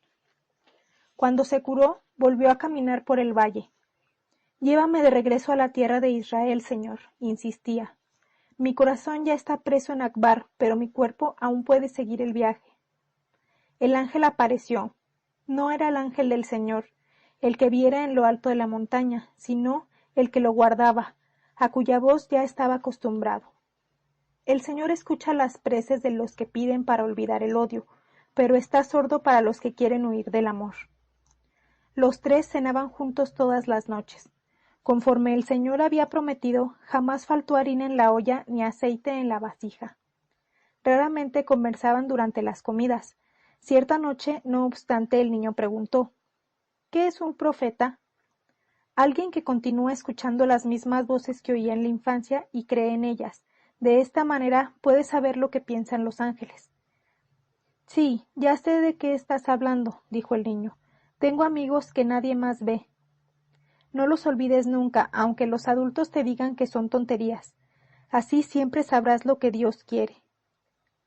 Speaker 1: Cuando se curó, volvió a caminar por el valle. —Llévame de regreso a la tierra de Israel, Señor —insistía—. Mi corazón ya está preso en Akbar, pero mi cuerpo aún puede seguir el viaje. El ángel apareció. No era el ángel del Señor, el que viera en lo alto de la montaña, sino el que lo guardaba, a cuya voz ya estaba acostumbrado. El Señor escucha las preces de los que piden para olvidar el odio, pero está sordo para los que quieren huir del amor. Los 3 cenaban juntos todas las noches. Conforme el Señor había prometido, jamás faltó harina en la olla ni aceite en la vasija. Raramente conversaban durante las comidas. Cierta noche, no obstante, el niño preguntó: ¿qué es un profeta? Alguien que continúa escuchando las mismas voces que oía en la infancia y cree en ellas. De esta manera puede saber lo que piensan los ángeles. Sí, ya sé de qué estás hablando, dijo el niño. Tengo amigos que nadie más ve. No los olvides nunca, aunque los adultos te digan que son tonterías. Así siempre sabrás lo que Dios quiere.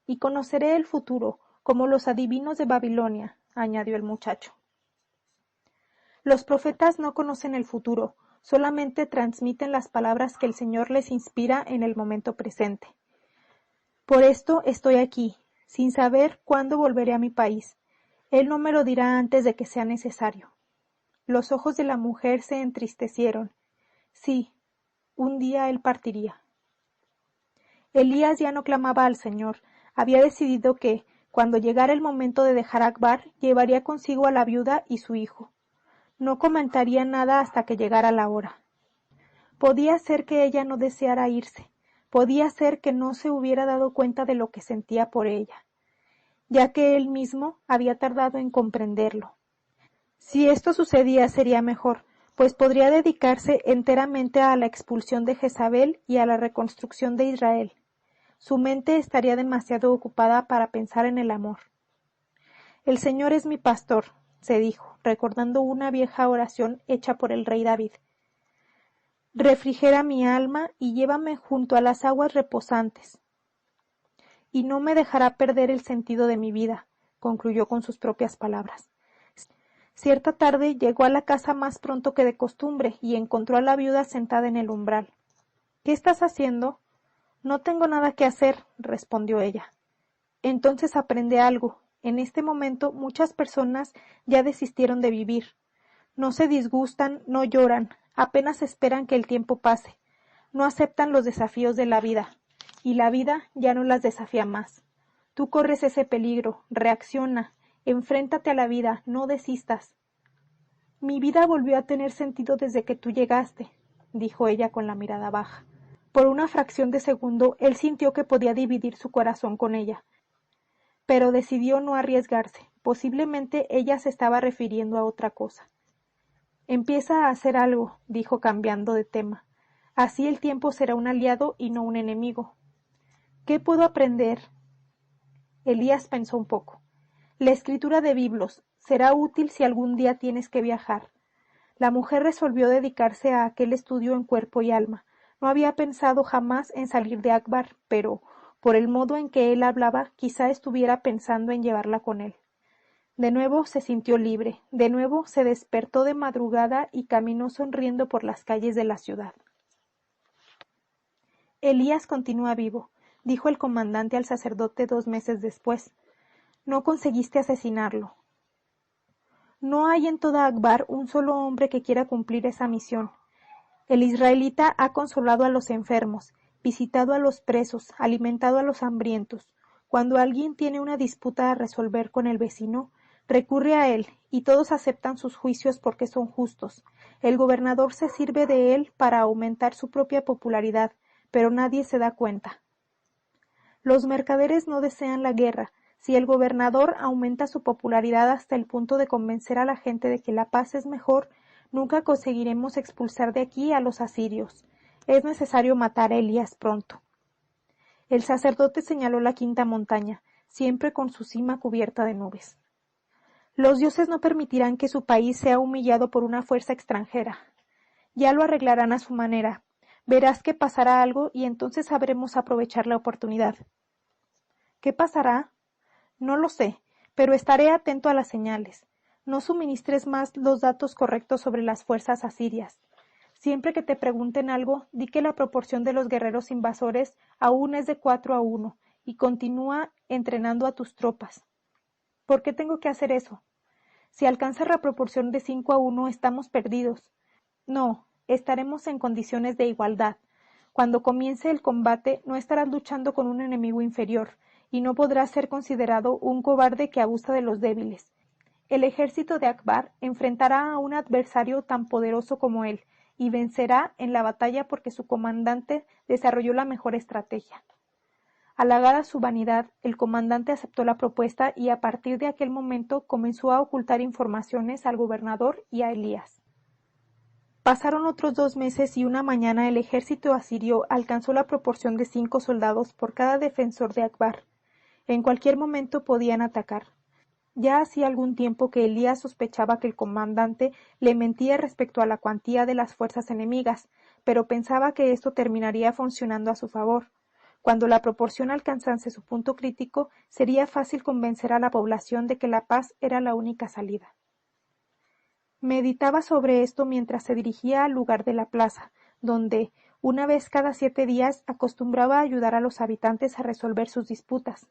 Speaker 1: Y conoceré el futuro, como los adivinos de Babilonia, añadió el muchacho. Los profetas no conocen el futuro, solamente transmiten las palabras que el Señor les inspira en el momento presente. Por esto estoy aquí, sin saber cuándo volveré a mi país. Él no me lo dirá antes de que sea necesario. Los ojos de la mujer se entristecieron. Sí, un día él partiría. Elías ya no clamaba al Señor. Había decidido que, cuando llegara el momento de dejar Akbar, llevaría consigo a la viuda y su hijo. No comentaría nada hasta que llegara la hora. Podía ser que ella no deseara irse. Podía ser que no se hubiera dado cuenta de lo que sentía por ella, ya que él mismo había tardado en comprenderlo. Si esto sucedía sería mejor, pues podría dedicarse enteramente a la expulsión de Jezabel y a la reconstrucción de Israel. Su mente estaría demasiado ocupada para pensar en el amor. El Señor es mi pastor, se dijo, recordando una vieja oración hecha por el rey David. Refrigera mi alma y llévame junto a las aguas reposantes. Y no me dejará perder el sentido de mi vida, concluyó con sus propias palabras. Cierta tarde llegó a la casa más pronto que de costumbre y encontró a la viuda sentada en el umbral. —¿Qué estás haciendo? —No tengo nada que hacer —respondió ella. —Entonces aprende algo. En este momento muchas personas ya desistieron de vivir. No se disgustan, no lloran, apenas esperan que el tiempo pase. No aceptan los desafíos de la vida, y la vida ya no las desafía más. Tú corres ese peligro, reacciona, enfréntate a la vida, no desistas. Mi vida volvió a tener sentido desde que tú llegaste, dijo ella con la mirada baja. Por una fracción de segundo él sintió que podía dividir su corazón con ella, pero decidió no arriesgarse. Posiblemente ella se estaba refiriendo a otra cosa. Empieza a hacer algo, dijo cambiando de tema. Así el tiempo será un aliado y no un enemigo. ¿Qué puedo aprender? Elías pensó un poco. La escritura de Biblos será útil si algún día tienes que viajar. La mujer resolvió dedicarse a aquel estudio en cuerpo y alma. No había pensado jamás en salir de Akbar, pero, por el modo en que él hablaba, quizá estuviera pensando en llevarla con él. De nuevo se sintió libre, de nuevo se despertó de madrugada y caminó sonriendo por las calles de la ciudad. Elías continúa vivo, dijo el comandante al sacerdote 2 meses después. No conseguiste asesinarlo. No hay en toda Akbar un solo hombre que quiera cumplir esa misión. El israelita ha consolado a los enfermos, visitado a los presos, alimentado a los hambrientos. Cuando alguien tiene una disputa a resolver con el vecino, recurre a él, y todos aceptan sus juicios porque son justos. El gobernador se sirve de él para aumentar su propia popularidad, pero nadie se da cuenta. Los mercaderes no desean la guerra. Si el gobernador aumenta su popularidad hasta el punto de convencer a la gente de que la paz es mejor, nunca conseguiremos expulsar de aquí a los asirios. Es necesario matar a Elías pronto. El sacerdote señaló la quinta montaña, siempre con su cima cubierta de nubes. Los dioses no permitirán que su país sea humillado por una fuerza extranjera. Ya lo arreglarán a su manera. Verás que pasará algo y entonces sabremos aprovechar la oportunidad. ¿Qué pasará? No lo sé, pero estaré atento a las señales. No suministres más los datos correctos sobre las fuerzas asirias. Siempre que te pregunten algo, di que la proporción de los guerreros invasores aún es de 4-1 y continúa entrenando a tus tropas. ¿Por qué tengo que hacer eso? Si alcanza la proporción de 5-1 estamos perdidos. No, estaremos en condiciones de igualdad. Cuando comience el combate no estarás luchando con un enemigo inferior, y no podrás ser considerado un cobarde que abusa de los débiles. El ejército de Akbar enfrentará a un adversario tan poderoso como él, y vencerá en la batalla porque su comandante desarrolló la mejor estrategia. Halagada su vanidad, el comandante aceptó la propuesta y a partir de aquel momento comenzó a ocultar informaciones al gobernador y a Elías. Pasaron otros 2 meses y una mañana el ejército asirio alcanzó la proporción de 5 soldados por cada defensor de Akbar. En cualquier momento podían atacar. Ya hacía algún tiempo que Elías sospechaba que el comandante le mentía respecto a la cuantía de las fuerzas enemigas, pero pensaba que esto terminaría funcionando a su favor. Cuando la proporción alcanzase su punto crítico, sería fácil convencer a la población de que la paz era la única salida. Meditaba sobre esto mientras se dirigía al lugar de la plaza, donde, una vez cada 7 días, acostumbraba a ayudar a los habitantes a resolver sus disputas.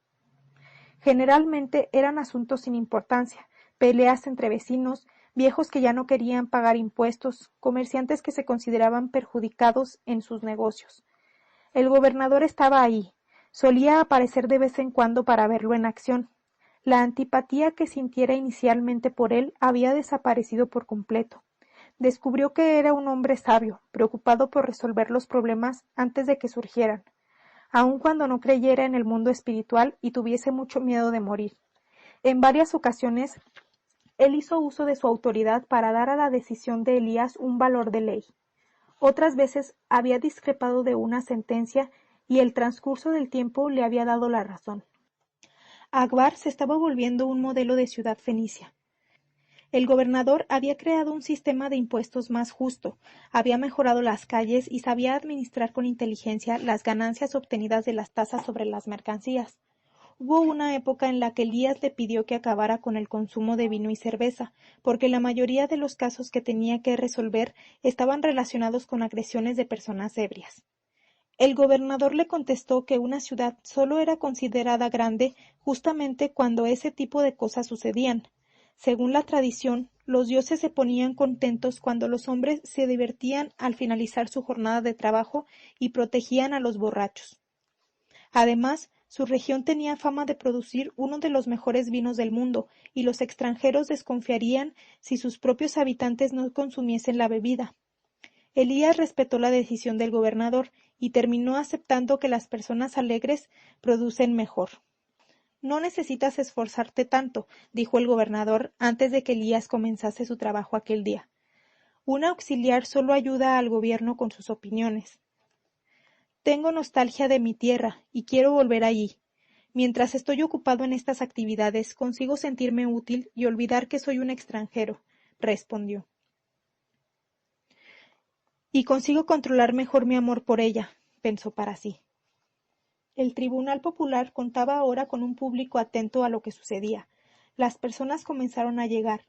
Speaker 1: Generalmente eran asuntos sin importancia, peleas entre vecinos, viejos que ya no querían pagar impuestos, comerciantes que se consideraban perjudicados en sus negocios. El gobernador estaba ahí, solía aparecer de vez en cuando para verlo en acción. La antipatía que sintiera inicialmente por él había desaparecido por completo. Descubrió que era un hombre sabio, preocupado por resolver los problemas antes de que surgieran, aun cuando no creyera en el mundo espiritual y tuviese mucho miedo de morir. En varias ocasiones, él hizo uso de su autoridad para dar a la decisión de Elías un valor de ley. Otras veces había discrepado de una sentencia y el transcurso del tiempo le había dado la razón. Akbar se estaba volviendo un modelo de ciudad fenicia. El gobernador había creado un sistema de impuestos más justo, había mejorado las calles y sabía administrar con inteligencia las ganancias obtenidas de las tasas sobre las mercancías. Hubo una época en la que Elías le pidió que acabara con el consumo de vino y cerveza, porque la mayoría de los casos que tenía que resolver estaban relacionados con agresiones de personas ebrias. El gobernador le contestó que una ciudad solo era considerada grande justamente cuando ese tipo de cosas sucedían. Según la tradición, los dioses se ponían contentos cuando los hombres se divertían al finalizar su jornada de trabajo y protegían a los borrachos. Además, su región tenía fama de producir uno de los mejores vinos del mundo, y los extranjeros desconfiarían si sus propios habitantes no consumiesen la bebida. Elías respetó la decisión del gobernador y terminó aceptando que las personas alegres producen mejor. No necesitas esforzarte tanto, dijo el gobernador antes de que Elías comenzase su trabajo aquel día. Un auxiliar solo ayuda al gobierno con sus opiniones. Tengo nostalgia de mi tierra y quiero volver allí. Mientras estoy ocupado en estas actividades, consigo sentirme útil y olvidar que soy un extranjero, respondió. Y consigo controlar mejor mi amor por ella, pensó para sí. El tribunal popular contaba ahora con un público atento a lo que sucedía. Las personas comenzaron a llegar.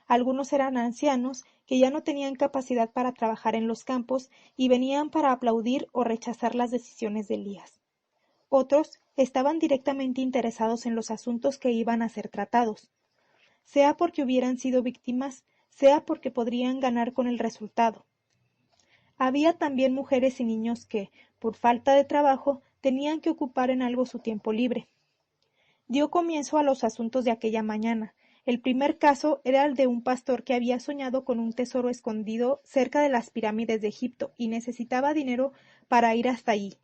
Speaker 1: Algunos eran ancianos que ya no tenían capacidad para trabajar en los campos y venían para aplaudir o rechazar las decisiones de Elías. Otros estaban directamente interesados en los asuntos que iban a ser tratados, sea porque hubieran sido víctimas, sea porque podrían ganar con el resultado. Había también mujeres y niños que, por falta de trabajo, tenían que ocupar en algo su tiempo libre. Dio comienzo a los asuntos de aquella mañana. El primer caso era el de un pastor que había soñado con un tesoro escondido cerca de las pirámides de Egipto y necesitaba dinero para ir hasta allí.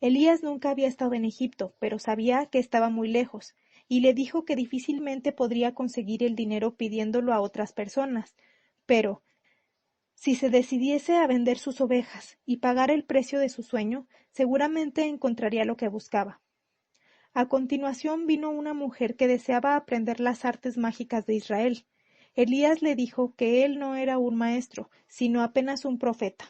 Speaker 1: Elías nunca había estado en Egipto, pero sabía que estaba muy lejos, y le dijo que difícilmente podría conseguir el dinero pidiéndolo a otras personas, pero si se decidiese a vender sus ovejas y pagar el precio de su sueño, seguramente encontraría lo que buscaba. A continuación vino una mujer que deseaba aprender las artes mágicas de Israel. Elías le dijo que él no era un maestro, sino apenas un profeta.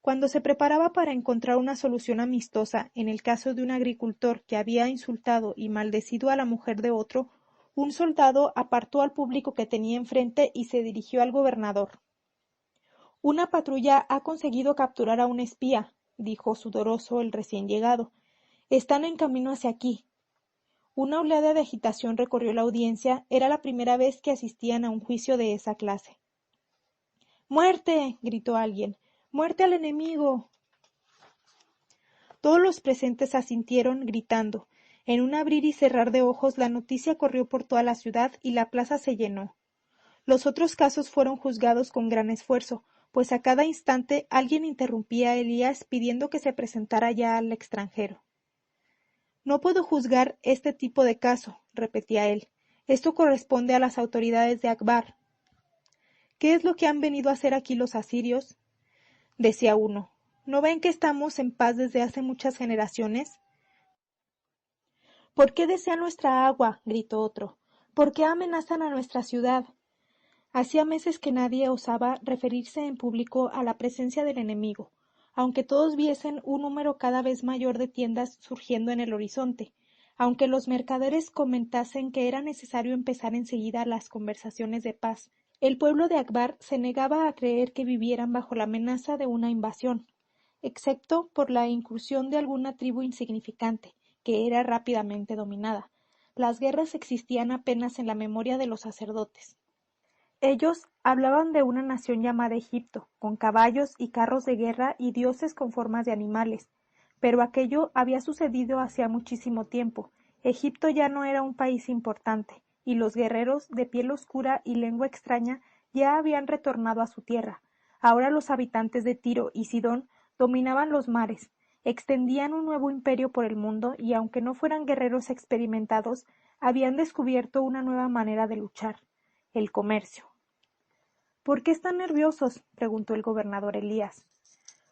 Speaker 1: Cuando se preparaba para encontrar una solución amistosa en el caso de un agricultor que había insultado y maldecido a la mujer de otro, un soldado apartó al público que tenía enfrente y se dirigió al gobernador. «Una patrulla ha conseguido capturar a un espía», dijo sudoroso el recién llegado. «Están en camino hacia aquí». Una oleada de agitación recorrió la audiencia. Era la primera vez que asistían a un juicio de esa clase. «¡Muerte!», gritó alguien. «¡Muerte al enemigo!». Todos los presentes asintieron, gritando. En un abrir y cerrar de ojos la noticia corrió por toda la ciudad y la plaza se llenó. Los otros casos fueron juzgados con gran esfuerzo, pues a cada instante alguien interrumpía a Elías pidiendo que se presentara ya al extranjero. «No puedo juzgar este tipo de caso», repetía él. «Esto corresponde a las autoridades de Akbar». «¿Qué es lo que han venido a hacer aquí los asirios?», decía uno. «¿No ven que estamos en paz desde hace muchas generaciones?». «¿Por qué desean nuestra agua?», gritó otro. «¿Por qué amenazan a nuestra ciudad?». Hacía meses que nadie osaba referirse en público a la presencia del enemigo, aunque todos viesen un número cada vez mayor de tiendas surgiendo en el horizonte, aunque los mercaderes comentasen que era necesario empezar enseguida las conversaciones de paz. El pueblo de Akbar se negaba a creer que vivieran bajo la amenaza de una invasión, excepto por la incursión de alguna tribu insignificante, que era rápidamente dominada. Las guerras existían apenas en la memoria de los sacerdotes. Ellos hablaban de una nación llamada Egipto, con caballos y carros de guerra y dioses con formas de animales, pero aquello había sucedido hacía muchísimo tiempo. Egipto ya no era un país importante, y los guerreros de piel oscura y lengua extraña ya habían retornado a su tierra. Ahora los habitantes de Tiro y Sidón dominaban los mares, extendían un nuevo imperio por el mundo y aunque no fueran guerreros experimentados, habían descubierto una nueva manera de luchar: el comercio. «¿Por qué están nerviosos?», preguntó el gobernador Elías.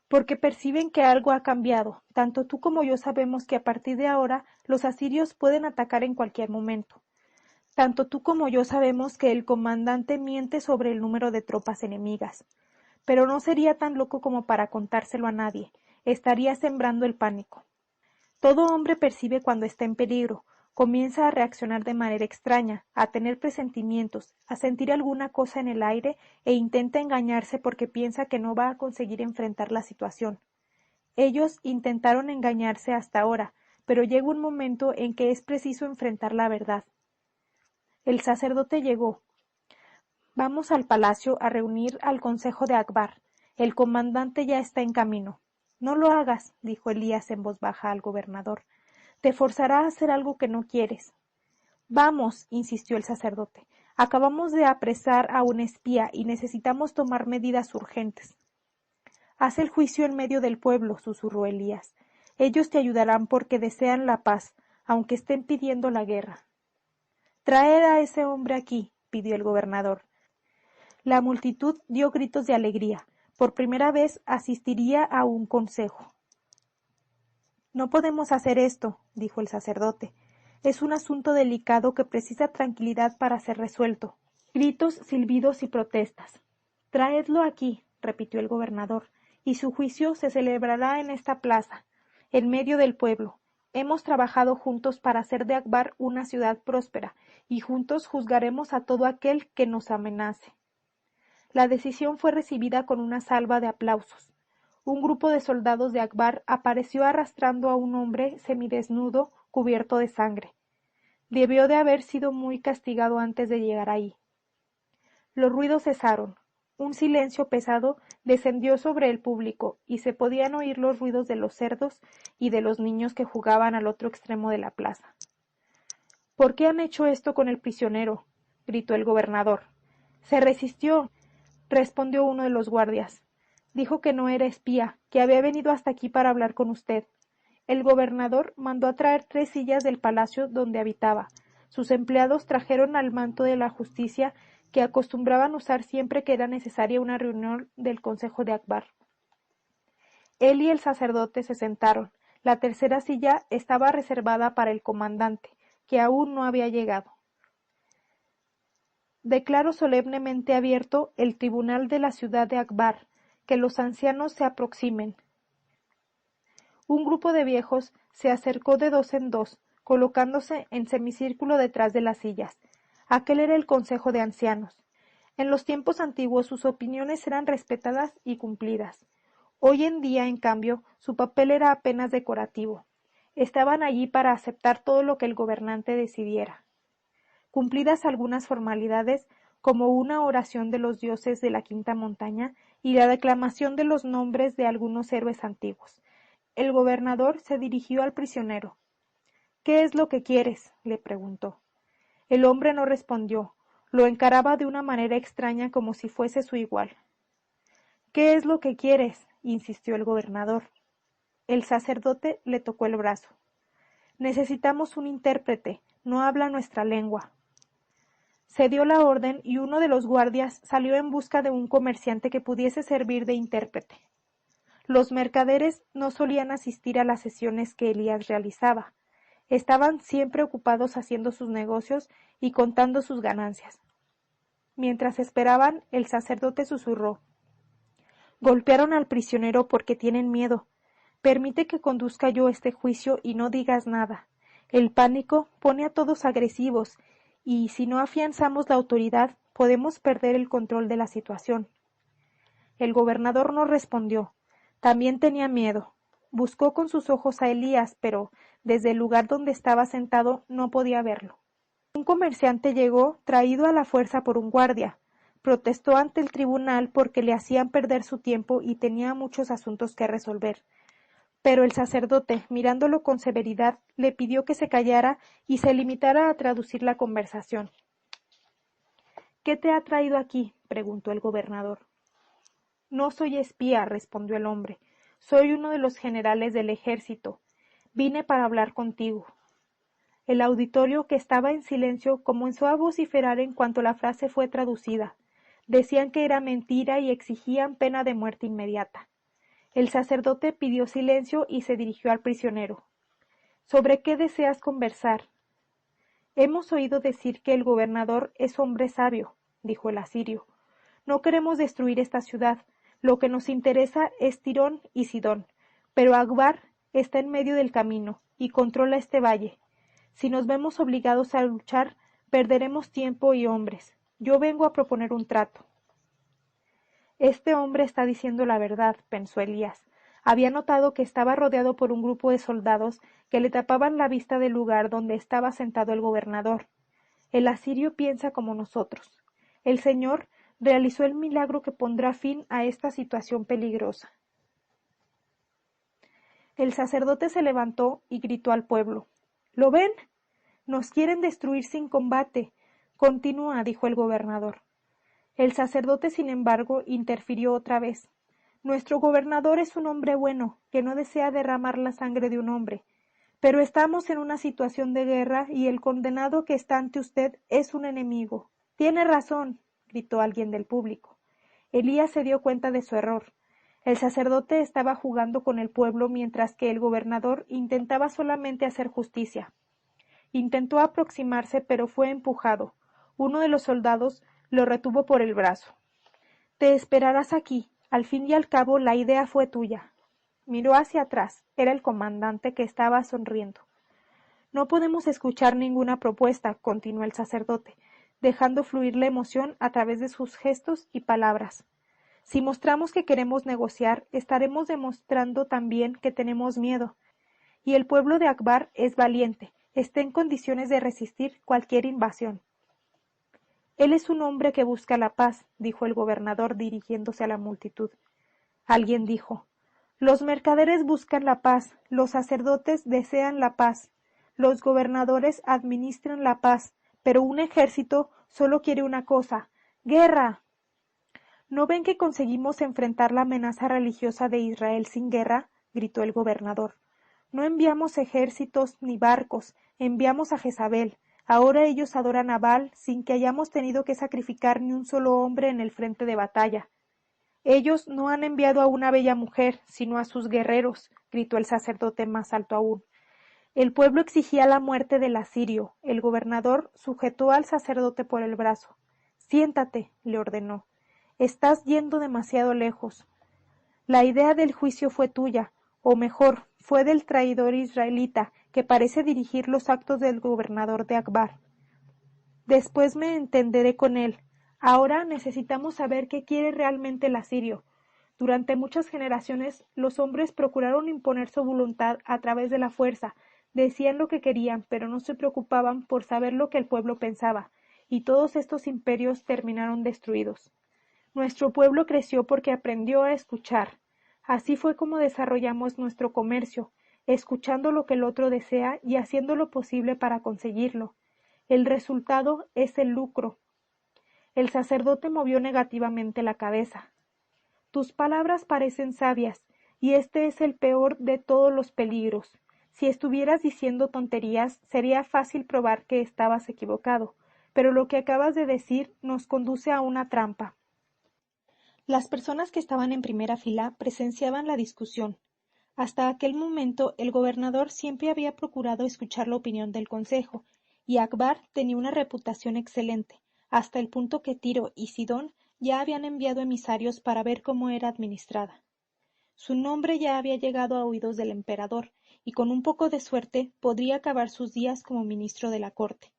Speaker 1: «Porque perciben que algo ha cambiado. Tanto tú como yo sabemos que a partir de ahora los asirios pueden atacar en cualquier momento. Tanto tú como yo sabemos que el comandante miente sobre el número de tropas enemigas, pero no sería tan loco como para contárselo a nadie. Estaría sembrando el pánico. Todo hombre percibe cuando está en peligro, comienza a reaccionar de manera extraña, a tener presentimientos, a sentir alguna cosa en el aire e intenta engañarse porque piensa que no va a conseguir enfrentar la situación. Ellos intentaron engañarse hasta ahora, pero llega un momento en que es preciso enfrentar la verdad. El sacerdote llegó. Vamos al palacio a reunir al consejo de Akbar. El comandante ya está en camino. No lo hagas, dijo Elías en voz baja al gobernador. Te forzará a hacer algo que no quieres. Vamos, insistió el sacerdote. Acabamos de apresar a un espía y necesitamos tomar medidas urgentes. Haz el juicio en medio del pueblo, susurró Elías. Ellos te ayudarán porque desean la paz, aunque estén pidiendo la guerra. Traed a ese hombre aquí, pidió el gobernador. La multitud dio gritos de alegría. Por primera vez asistiría a un consejo. No podemos hacer esto, dijo el sacerdote. Es un asunto delicado que precisa tranquilidad para ser resuelto. Gritos, silbidos y protestas. Traedlo aquí, repitió el gobernador, y su juicio se celebrará en esta plaza, en medio del pueblo. Hemos trabajado juntos para hacer de Akbar una ciudad próspera, y juntos juzgaremos a todo aquel que nos amenace. La decisión fue recibida con una salva de aplausos. Un grupo de soldados de Akbar apareció arrastrando a un hombre semidesnudo, cubierto de sangre. Debió de haber sido muy castigado antes de llegar ahí. Los ruidos cesaron. Un silencio pesado descendió sobre el público y se podían oír los ruidos de los cerdos y de los niños que jugaban al otro extremo de la plaza. ¿Por qué han hecho esto con el prisionero?, gritó el gobernador. Se resistió, respondió uno de los guardias. Dijo que no era espía, que había venido hasta aquí para hablar con usted. El gobernador mandó a traer 3 sillas del palacio donde habitaba. Sus empleados trajeron al manto de la justicia que acostumbraban usar siempre que era necesaria una reunión del consejo de Akbar. Él y el sacerdote se sentaron. La tercera silla estaba reservada para el comandante, que aún no había llegado. Declaro solemnemente abierto el tribunal de la ciudad de Akbar. Que los ancianos se aproximen. Un grupo de viejos se acercó de 2 en 2, colocándose en semicírculo detrás de las sillas. Aquel era el consejo de ancianos. En los tiempos antiguos sus opiniones eran respetadas y cumplidas. Hoy en día, en cambio, su papel era apenas decorativo. Estaban allí para aceptar todo lo que el gobernante decidiera. Cumplidas algunas formalidades, como una oración de los dioses de la quinta montaña y la declamación de los nombres de algunos héroes antiguos, el gobernador se dirigió al prisionero. ¿Qué es lo que quieres?, le preguntó. El hombre no respondió, lo encaraba de una manera extraña como si fuese su igual. ¿Qué es lo que quieres?, insistió el gobernador. El sacerdote le tocó el brazo. Necesitamos un intérprete, no habla nuestra lengua. Se dio la orden y uno de los guardias salió en busca de un comerciante que pudiese servir de intérprete. Los mercaderes no solían asistir a las sesiones que Elías realizaba. Estaban siempre ocupados haciendo sus negocios y contando sus ganancias. Mientras esperaban, el sacerdote susurró. Golpearon al prisionero porque tienen miedo. Permite que conduzca yo este juicio y no digas nada. El pánico pone a todos agresivos y si no afianzamos la autoridad, podemos perder el control de la situación. El gobernador no respondió. También tenía miedo. Buscó con sus ojos a Elías, pero desde el lugar donde estaba sentado no podía verlo. Un comerciante llegó, traído a la fuerza por un guardia. Protestó ante el tribunal porque le hacían perder su tiempo y tenía muchos asuntos que resolver. Pero el sacerdote, mirándolo con severidad, le pidió que se callara y se limitara a traducir la conversación. ¿Qué te ha traído aquí?, preguntó el gobernador. No soy espía, respondió el hombre. Soy uno de los generales del ejército. Vine para hablar contigo. El auditorio, que estaba en silencio, comenzó a vociferar en cuanto la frase fue traducida. Decían que era mentira y exigían pena de muerte inmediata. El sacerdote pidió silencio y se dirigió al prisionero. ¿Sobre qué deseas conversar? Hemos oído decir que el gobernador es hombre sabio, dijo el asirio. No queremos destruir esta ciudad. Lo que nos interesa es Tirón y Sidón. Pero Akbar está en medio del camino y controla este valle. Si nos vemos obligados a luchar, perderemos tiempo y hombres. Yo vengo a proponer un trato. Este hombre está diciendo la verdad, pensó Elías. Había notado que estaba rodeado por un grupo de soldados que le tapaban la vista del lugar donde estaba sentado el gobernador. El asirio piensa como nosotros. El Señor realizó el milagro que pondrá fin a esta situación peligrosa. El sacerdote se levantó y gritó al pueblo. ¿Lo ven? Nos quieren destruir sin combate. Continúa, dijo el gobernador. El sacerdote, sin embargo, interfirió otra vez. Nuestro gobernador es un hombre bueno, que no desea derramar la sangre de un hombre. Pero estamos en una situación de guerra y el condenado que está ante usted es un enemigo. Tiene razón, gritó alguien del público. Elías se dio cuenta de su error. El sacerdote estaba jugando con el pueblo mientras que el gobernador intentaba solamente hacer justicia. Intentó aproximarse, pero fue empujado. Uno de los soldados lo retuvo por el brazo. Te esperarás aquí. Al fin y al cabo, la idea fue tuya. Miró hacia atrás. Era el comandante que estaba sonriendo. No podemos escuchar ninguna propuesta, continuó el sacerdote, dejando fluir la emoción a través de sus gestos y palabras. Si mostramos que queremos negociar, estaremos demostrando también que tenemos miedo. Y el pueblo de Akbar es valiente, está en condiciones de resistir cualquier invasión. Él es un hombre que busca la paz, dijo el gobernador dirigiéndose a la multitud. Alguien dijo, los mercaderes buscan la paz, los sacerdotes desean la paz, los gobernadores administran la paz, pero un ejército solo quiere una cosa, ¡guerra! ¿No ven que conseguimos enfrentar la amenaza religiosa de Israel sin guerra? Gritó el gobernador. No enviamos ejércitos ni barcos, enviamos a Jezabel. Ahora ellos adoran a Baal sin que hayamos tenido que sacrificar ni un solo hombre en el frente de batalla. Ellos no han enviado a una bella mujer, sino a sus guerreros, gritó el sacerdote más alto aún. El pueblo exigía la muerte del asirio. El gobernador sujetó al sacerdote por el brazo. Siéntate, le ordenó. Estás yendo demasiado lejos. La idea del juicio fue tuya, o mejor, fue del traidor israelita, que parece dirigir los actos del gobernador de Akbar. Después me entenderé con él. Ahora necesitamos saber qué quiere realmente el asirio. Durante muchas generaciones, los hombres procuraron imponer su voluntad a través de la fuerza, decían lo que querían, pero no se preocupaban por saber lo que el pueblo pensaba, y todos estos imperios terminaron destruidos. Nuestro pueblo creció porque aprendió a escuchar. Así fue como desarrollamos nuestro comercio, escuchando lo que el otro desea y haciendo lo posible para conseguirlo. El resultado es el lucro. El sacerdote movió negativamente la cabeza. Tus palabras parecen sabias, y este es el peor de todos los peligros. Si estuvieras diciendo tonterías, sería fácil probar que estabas equivocado, pero lo que acabas de decir nos conduce a una trampa. Las personas que estaban en primera fila presenciaban la discusión. Hasta aquel momento el gobernador siempre había procurado escuchar la opinión del consejo, y Akbar tenía una reputación excelente, hasta el punto que Tiro y Sidón ya habían enviado emisarios para ver cómo era administrada. Su nombre ya había llegado a oídos del emperador, y con un poco de suerte podría acabar sus días como ministro de la corte.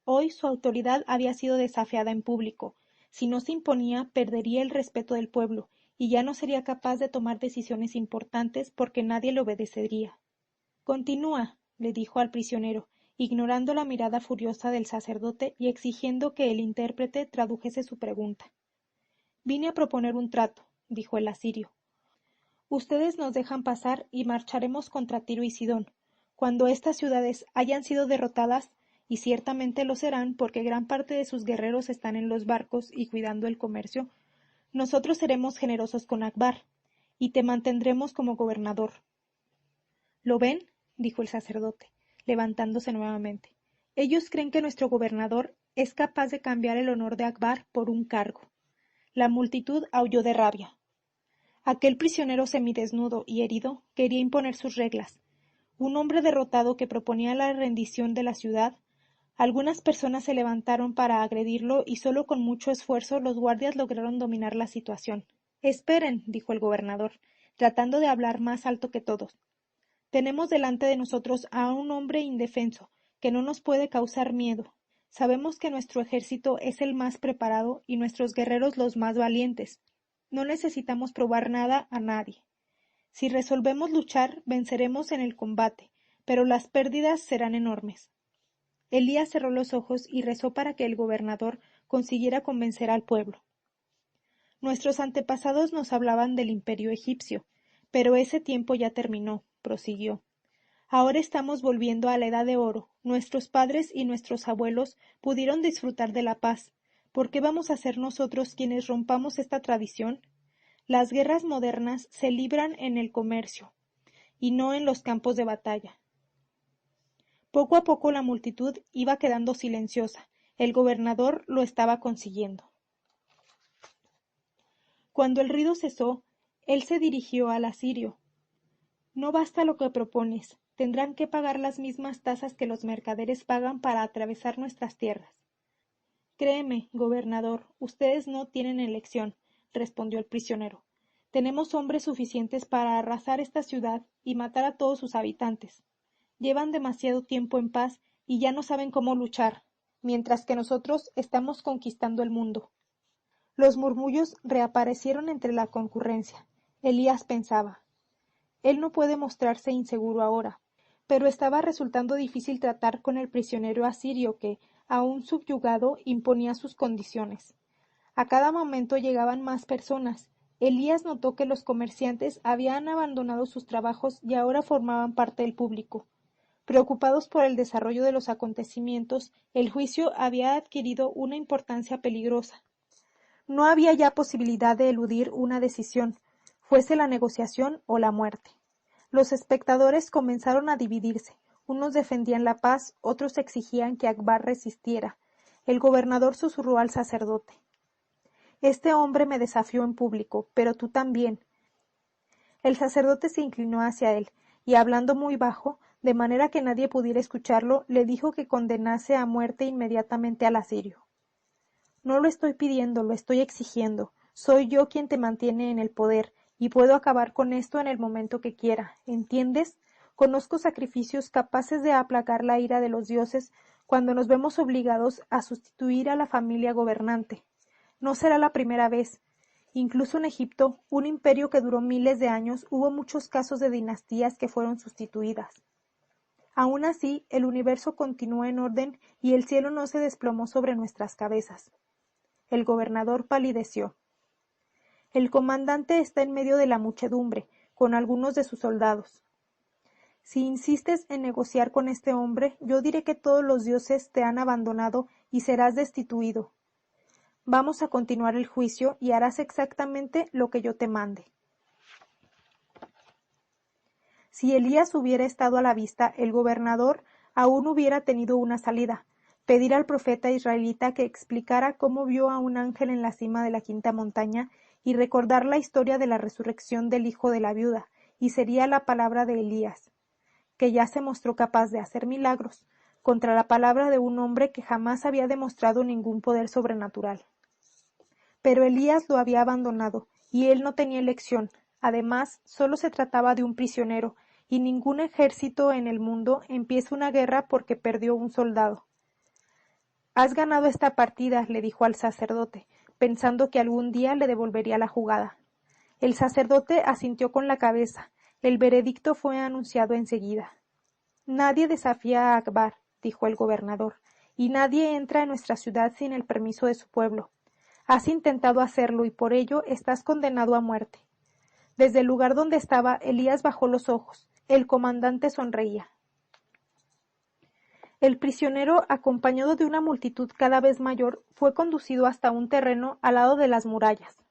Speaker 1: Hoy su autoridad había sido desafiada en público. Si no se imponía, perdería el respeto del pueblo, y ya no sería capaz de tomar decisiones importantes porque nadie le obedecería. Continúa, le dijo al prisionero, ignorando la mirada furiosa del sacerdote y exigiendo que el intérprete tradujese su pregunta. Vine a proponer un trato, dijo el asirio. Ustedes nos dejan pasar y marcharemos contra Tiro y Sidón. Cuando estas ciudades hayan sido derrotadas, y ciertamente lo serán porque gran parte de sus guerreros están en los barcos y cuidando el comercio, nosotros seremos generosos con Akbar, y te mantendremos como gobernador. ¿Lo ven? Dijo el sacerdote, levantándose nuevamente. Ellos creen que nuestro gobernador es capaz de cambiar el honor de Akbar por un cargo. La multitud aulló de rabia. Aquel prisionero semidesnudo y herido quería imponer sus reglas. Un hombre derrotado que proponía la rendición de la ciudad Algunas personas se levantaron para agredirlo y solo con mucho esfuerzo los guardias lograron dominar la situación. «Esperen», dijo el gobernador, tratando de hablar más alto que todos. «Tenemos delante de nosotros a un hombre indefenso, que no nos puede causar miedo. Sabemos que nuestro ejército es el más preparado y nuestros guerreros los más valientes. No necesitamos probar nada a nadie. Si resolvemos luchar, venceremos en el combate, pero las pérdidas serán enormes». Elías cerró los ojos y rezó para que el gobernador consiguiera convencer al pueblo. «Nuestros antepasados nos hablaban del imperio egipcio, pero ese tiempo ya terminó», prosiguió. «Ahora estamos volviendo a la edad de oro. Nuestros padres y nuestros abuelos pudieron disfrutar de la paz. ¿Por qué vamos a ser nosotros quienes rompamos esta tradición? Las guerras modernas se libran en el comercio, y no en los campos de batalla». Poco a poco la multitud iba quedando silenciosa. El gobernador lo estaba consiguiendo. Cuando el ruido cesó, él se dirigió al asirio. «No basta lo que propones. Tendrán que pagar las mismas tasas que los mercaderes pagan para atravesar nuestras tierras». «Créeme, gobernador, ustedes no tienen elección», respondió el prisionero. «Tenemos hombres suficientes para arrasar esta ciudad y matar a todos sus habitantes. Llevan demasiado tiempo en paz y ya no saben cómo luchar, mientras que nosotros estamos conquistando el mundo». Los murmullos reaparecieron entre la concurrencia. Elías pensaba: «Él no puede mostrarse inseguro ahora». Pero estaba resultando difícil tratar con el prisionero asirio que, aún subyugado, imponía sus condiciones. A cada momento llegaban más personas. Elías notó que los comerciantes habían abandonado sus trabajos y ahora formaban parte del público. Preocupados por el desarrollo de los acontecimientos, el juicio había adquirido una importancia peligrosa. No había ya posibilidad de eludir una decisión, fuese la negociación o la muerte. Los espectadores comenzaron a dividirse. Unos defendían la paz, otros exigían que Akbar resistiera. El gobernador susurró al sacerdote: «Este hombre me desafió en público, pero tú también». El sacerdote se inclinó hacia él, y hablando muy bajo, de manera que nadie pudiera escucharlo, le dijo que condenase a muerte inmediatamente al asirio. «No lo estoy pidiendo, lo estoy exigiendo. Soy yo quien te mantiene en el poder, y puedo acabar con esto en el momento que quiera. ¿Entiendes? Conozco sacrificios capaces de aplacar la ira de los dioses cuando nos vemos obligados a sustituir a la familia gobernante. No será la primera vez. Incluso en Egipto, un imperio que duró miles de años, hubo muchos casos de dinastías que fueron sustituidas. Aun así, el universo continuó en orden y el cielo no se desplomó sobre nuestras cabezas». El gobernador palideció. «El comandante está en medio de la muchedumbre, con algunos de sus soldados. Si insistes en negociar con este hombre, yo diré que todos los dioses te han abandonado y serás destituido. Vamos a continuar el juicio y harás exactamente lo que yo te mande». Si Elías hubiera estado a la vista, el gobernador aún hubiera tenido una salida: pedir al profeta israelita que explicara cómo vio a un ángel en la cima de la quinta montaña y recordar la historia de la resurrección del hijo de la viuda, y sería la palabra de Elías, que ya se mostró capaz de hacer milagros, contra la palabra de un hombre que jamás había demostrado ningún poder sobrenatural. Pero Elías lo había abandonado, y él no tenía elección. Además, solo se trataba de un prisionero, y ningún ejército en el mundo empieza una guerra porque perdió un soldado. «Has ganado esta partida», le dijo al sacerdote, pensando que algún día le devolvería la jugada. El sacerdote asintió con la cabeza. El veredicto fue anunciado enseguida. «Nadie desafía a Akbar», dijo el gobernador, «y nadie entra en nuestra ciudad sin el permiso de su pueblo. Has intentado hacerlo y por ello estás condenado a muerte». Desde el lugar donde estaba, Elías bajó los ojos. El comandante sonreía. El prisionero, acompañado de una multitud cada vez mayor, fue conducido hasta un terreno al lado de las murallas.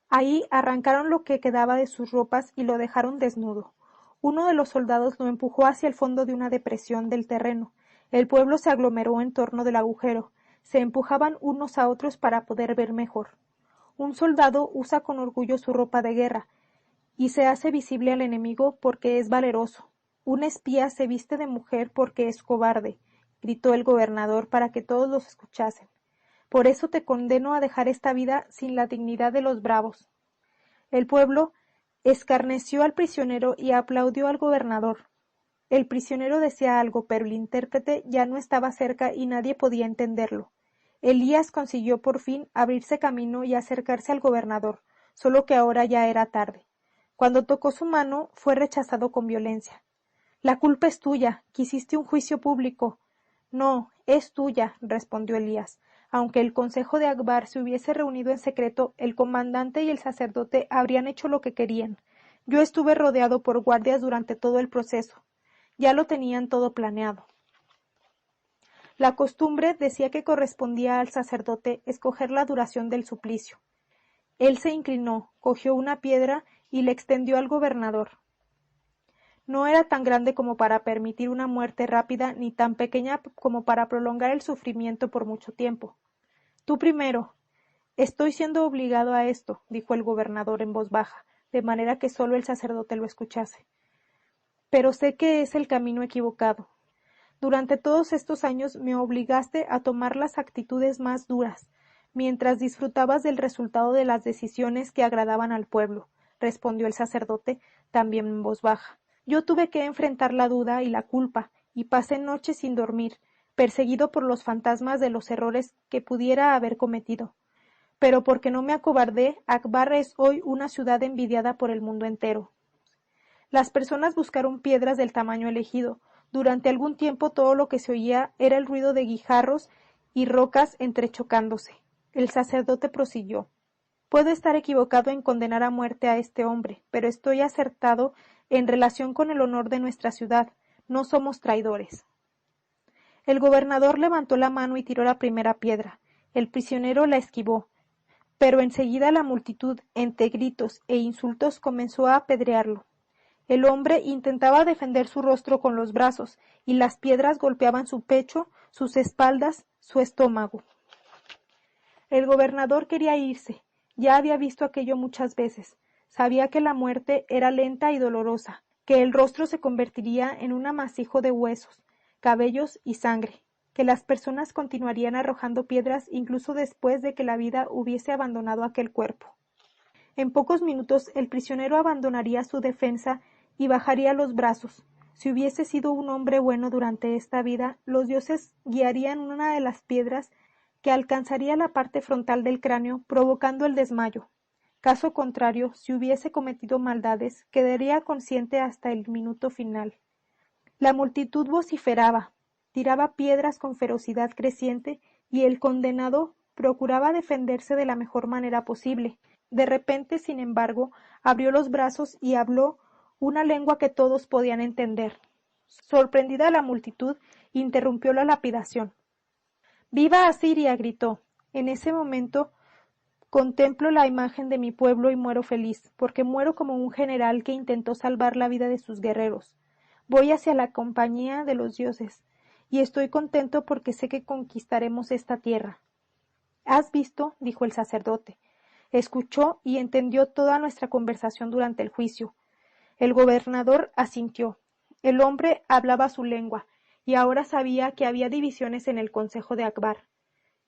Speaker 1: Ahí arrancaron lo que quedaba de sus ropas y lo dejaron desnudo. Uno de los soldados lo empujó hacia el fondo de una depresión del terreno. El pueblo se aglomeró en torno del agujero. Se empujaban unos a otros para poder ver mejor. Un soldado usa con orgullo su ropa de guerra y se hace visible al enemigo porque es valeroso. Un espía se viste de mujer porque es cobarde, gritó el gobernador para que todos los escuchasen. Por eso te condeno a dejar esta vida sin la dignidad de los bravos. El pueblo escarneció al prisionero y aplaudió al gobernador. El prisionero decía algo, pero el intérprete ya no estaba cerca y nadie podía entenderlo. Elías consiguió por fin abrirse camino y acercarse al gobernador, solo que ahora ya era tarde. Cuando tocó su mano, fue rechazado con violencia. La culpa es tuya, quisiste un juicio público. No, es tuya, respondió Elías. Aunque el consejo de Akbar se hubiese reunido en secreto, el comandante y el sacerdote habrían hecho lo que querían. Yo estuve rodeado por guardias durante todo el proceso. Ya lo tenían todo planeado. La costumbre decía que correspondía al sacerdote escoger la duración del suplicio. Él se inclinó, cogió una piedra y le extendió al gobernador. No era tan grande como para permitir una muerte rápida, ni tan pequeña como para prolongar el sufrimiento por mucho tiempo. Tú primero. Estoy siendo obligado a esto, dijo el gobernador en voz baja, de manera que solo el sacerdote lo escuchase. Pero sé que es el camino equivocado. Durante todos estos años me obligaste a tomar las actitudes más duras, mientras disfrutabas del resultado de las decisiones que agradaban al pueblo, respondió el sacerdote, también en voz baja. Yo tuve que enfrentar la duda y la culpa, y pasé noches sin dormir, perseguido por los fantasmas de los errores que pudiera haber cometido. Pero porque no me acobardé, Akbar es hoy una ciudad envidiada por el mundo entero. Las personas buscaron piedras del tamaño elegido. Durante algún tiempo todo lo que se oía era el ruido de guijarros y rocas entrechocándose. El sacerdote prosiguió. Puedo estar equivocado en condenar a muerte a este hombre, pero estoy acertado en relación con el honor de nuestra ciudad. No somos traidores. El gobernador levantó la mano y tiró la primera piedra. El prisionero la esquivó, pero enseguida la multitud, entre gritos e insultos, comenzó a apedrearlo. El hombre intentaba defender su rostro con los brazos, y las piedras golpeaban su pecho, sus espaldas, su estómago. El gobernador quería irse. Ya había visto aquello muchas veces. Sabía que la muerte era lenta y dolorosa, que el rostro se convertiría en un amasijo de huesos, cabellos y sangre, que las personas continuarían arrojando piedras incluso después de que la vida hubiese abandonado aquel cuerpo. En pocos minutos el prisionero abandonaría su defensa y bajaría los brazos. Si hubiese sido un hombre bueno durante esta vida, los dioses guiarían una de las piedras que alcanzaría la parte frontal del cráneo, provocando el desmayo. Caso contrario, si hubiese cometido maldades, quedaría consciente hasta el minuto final. La multitud vociferaba, tiraba piedras con ferocidad creciente, y el condenado procuraba defenderse de la mejor manera posible. De repente, sin embargo, abrió los brazos y habló una lengua que todos podían entender. Sorprendida la multitud, interrumpió la lapidación. ¡Viva Asiria! Gritó. En ese momento contemplo la imagen de mi pueblo y muero feliz, porque muero como un general que intentó salvar la vida de sus guerreros. Voy hacia la compañía de los dioses, y estoy contento porque sé que conquistaremos esta tierra. ¿Has visto? Dijo el sacerdote. Escuchó y entendió toda nuestra conversación durante el juicio. El gobernador asintió. El hombre hablaba su lengua, y ahora sabía que había divisiones en el consejo de Akbar.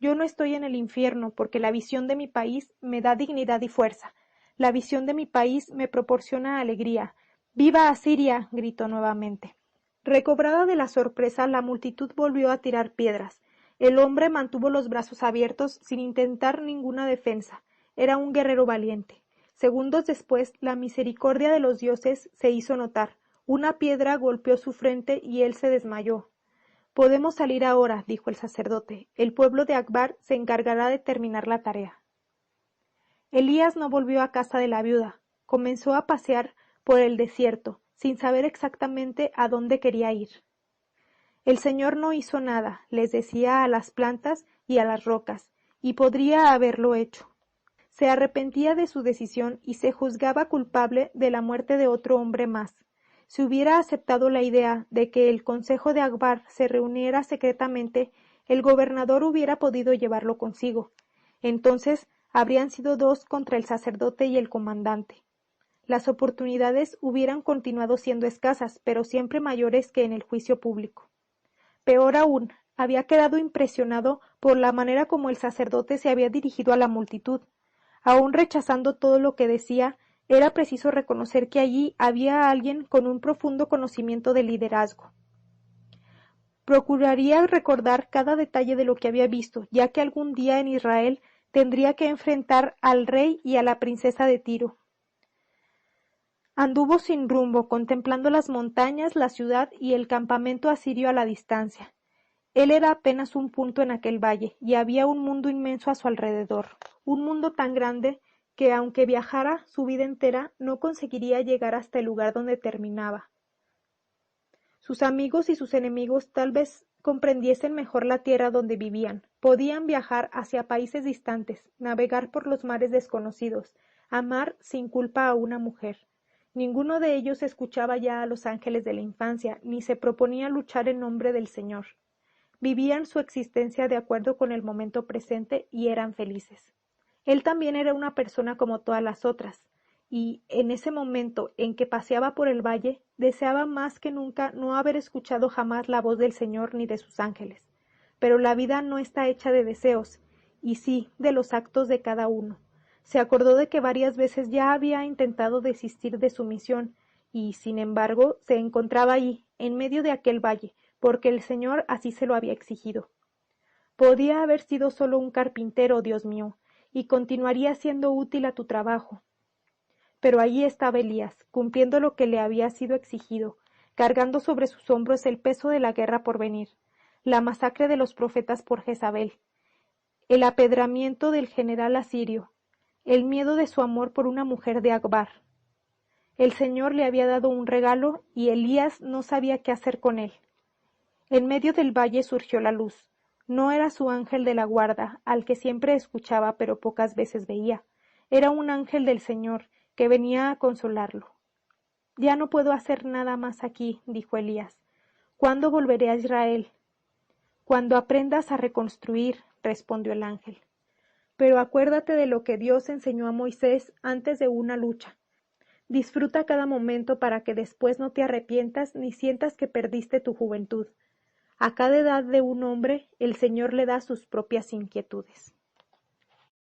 Speaker 1: Yo no estoy en el infierno, porque la visión de mi país me da dignidad y fuerza. La visión de mi país me proporciona alegría. ¡Viva Asiria! Gritó nuevamente. Recobrada de la sorpresa, la multitud volvió a tirar piedras. El hombre mantuvo los brazos abiertos sin intentar ninguna defensa. Era un guerrero valiente. Segundos después, la misericordia de los dioses se hizo notar. Una piedra golpeó su frente y él se desmayó. Podemos salir ahora, dijo el sacerdote. El pueblo de Akbar se encargará de terminar la tarea. Elías no volvió a casa de la viuda. Comenzó a pasear por el desierto, sin saber exactamente a dónde quería ir. El Señor no hizo nada, les decía a las plantas y a las rocas, y podría haberlo hecho. Se arrepentía de su decisión y se juzgaba culpable de la muerte de otro hombre más. Si hubiera aceptado la idea de que el consejo de Akbar se reuniera secretamente, el gobernador hubiera podido llevarlo consigo. Entonces habrían sido dos contra el sacerdote y el comandante. Las oportunidades hubieran continuado siendo escasas, pero siempre mayores que en el juicio público. Peor aún, había quedado impresionado por la manera como el sacerdote se había dirigido a la multitud. Aun rechazando todo lo que decía, era preciso reconocer que allí había alguien con un profundo conocimiento del liderazgo. Procuraría recordar cada detalle de lo que había visto, ya que algún día en Israel tendría que enfrentar al rey y a la princesa de Tiro. Anduvo sin rumbo, contemplando las montañas, la ciudad y el campamento asirio a la distancia. Él era apenas un punto en aquel valle, y había un mundo inmenso a su alrededor, un mundo tan grande que, aunque viajara su vida entera, no conseguiría llegar hasta el lugar donde terminaba. Sus amigos y sus enemigos tal vez comprendiesen mejor la tierra donde vivían, podían viajar hacia países distantes, navegar por los mares desconocidos, amar sin culpa a una mujer. Ninguno de ellos escuchaba ya a los ángeles de la infancia, ni se proponía luchar en nombre del Señor. Vivían su existencia de acuerdo con el momento presente y eran felices. Él también era una persona como todas las otras, y en ese momento en que paseaba por el valle, deseaba más que nunca no haber escuchado jamás la voz del Señor ni de sus ángeles. Pero la vida no está hecha de deseos, y sí de los actos de cada uno. Se acordó de que varias veces ya había intentado desistir de su misión, y, sin embargo, se encontraba allí, en medio de aquel valle, porque el Señor así se lo había exigido. Podía haber sido solo un carpintero, Dios mío, y continuaría siendo útil a tu trabajo. Pero allí estaba Elías, cumpliendo lo que le había sido exigido, cargando sobre sus hombros el peso de la guerra por venir, la masacre de los profetas por Jezabel, el apedramiento del general asirio, el miedo de su amor por una mujer de Akbar. El Señor le había dado un regalo y Elías no sabía qué hacer con él. En medio del valle surgió la luz. No era su ángel de la guarda, al que siempre escuchaba pero pocas veces veía. Era un ángel del Señor, que venía a consolarlo. Ya no puedo hacer nada más aquí, dijo Elías. ¿Cuándo volveré a Israel? Cuando aprendas a reconstruir, respondió el ángel. Pero acuérdate de lo que Dios enseñó a Moisés antes de una lucha. Disfruta cada momento para que después no te arrepientas ni sientas que perdiste tu juventud. A cada edad de un hombre, el Señor le da sus propias inquietudes.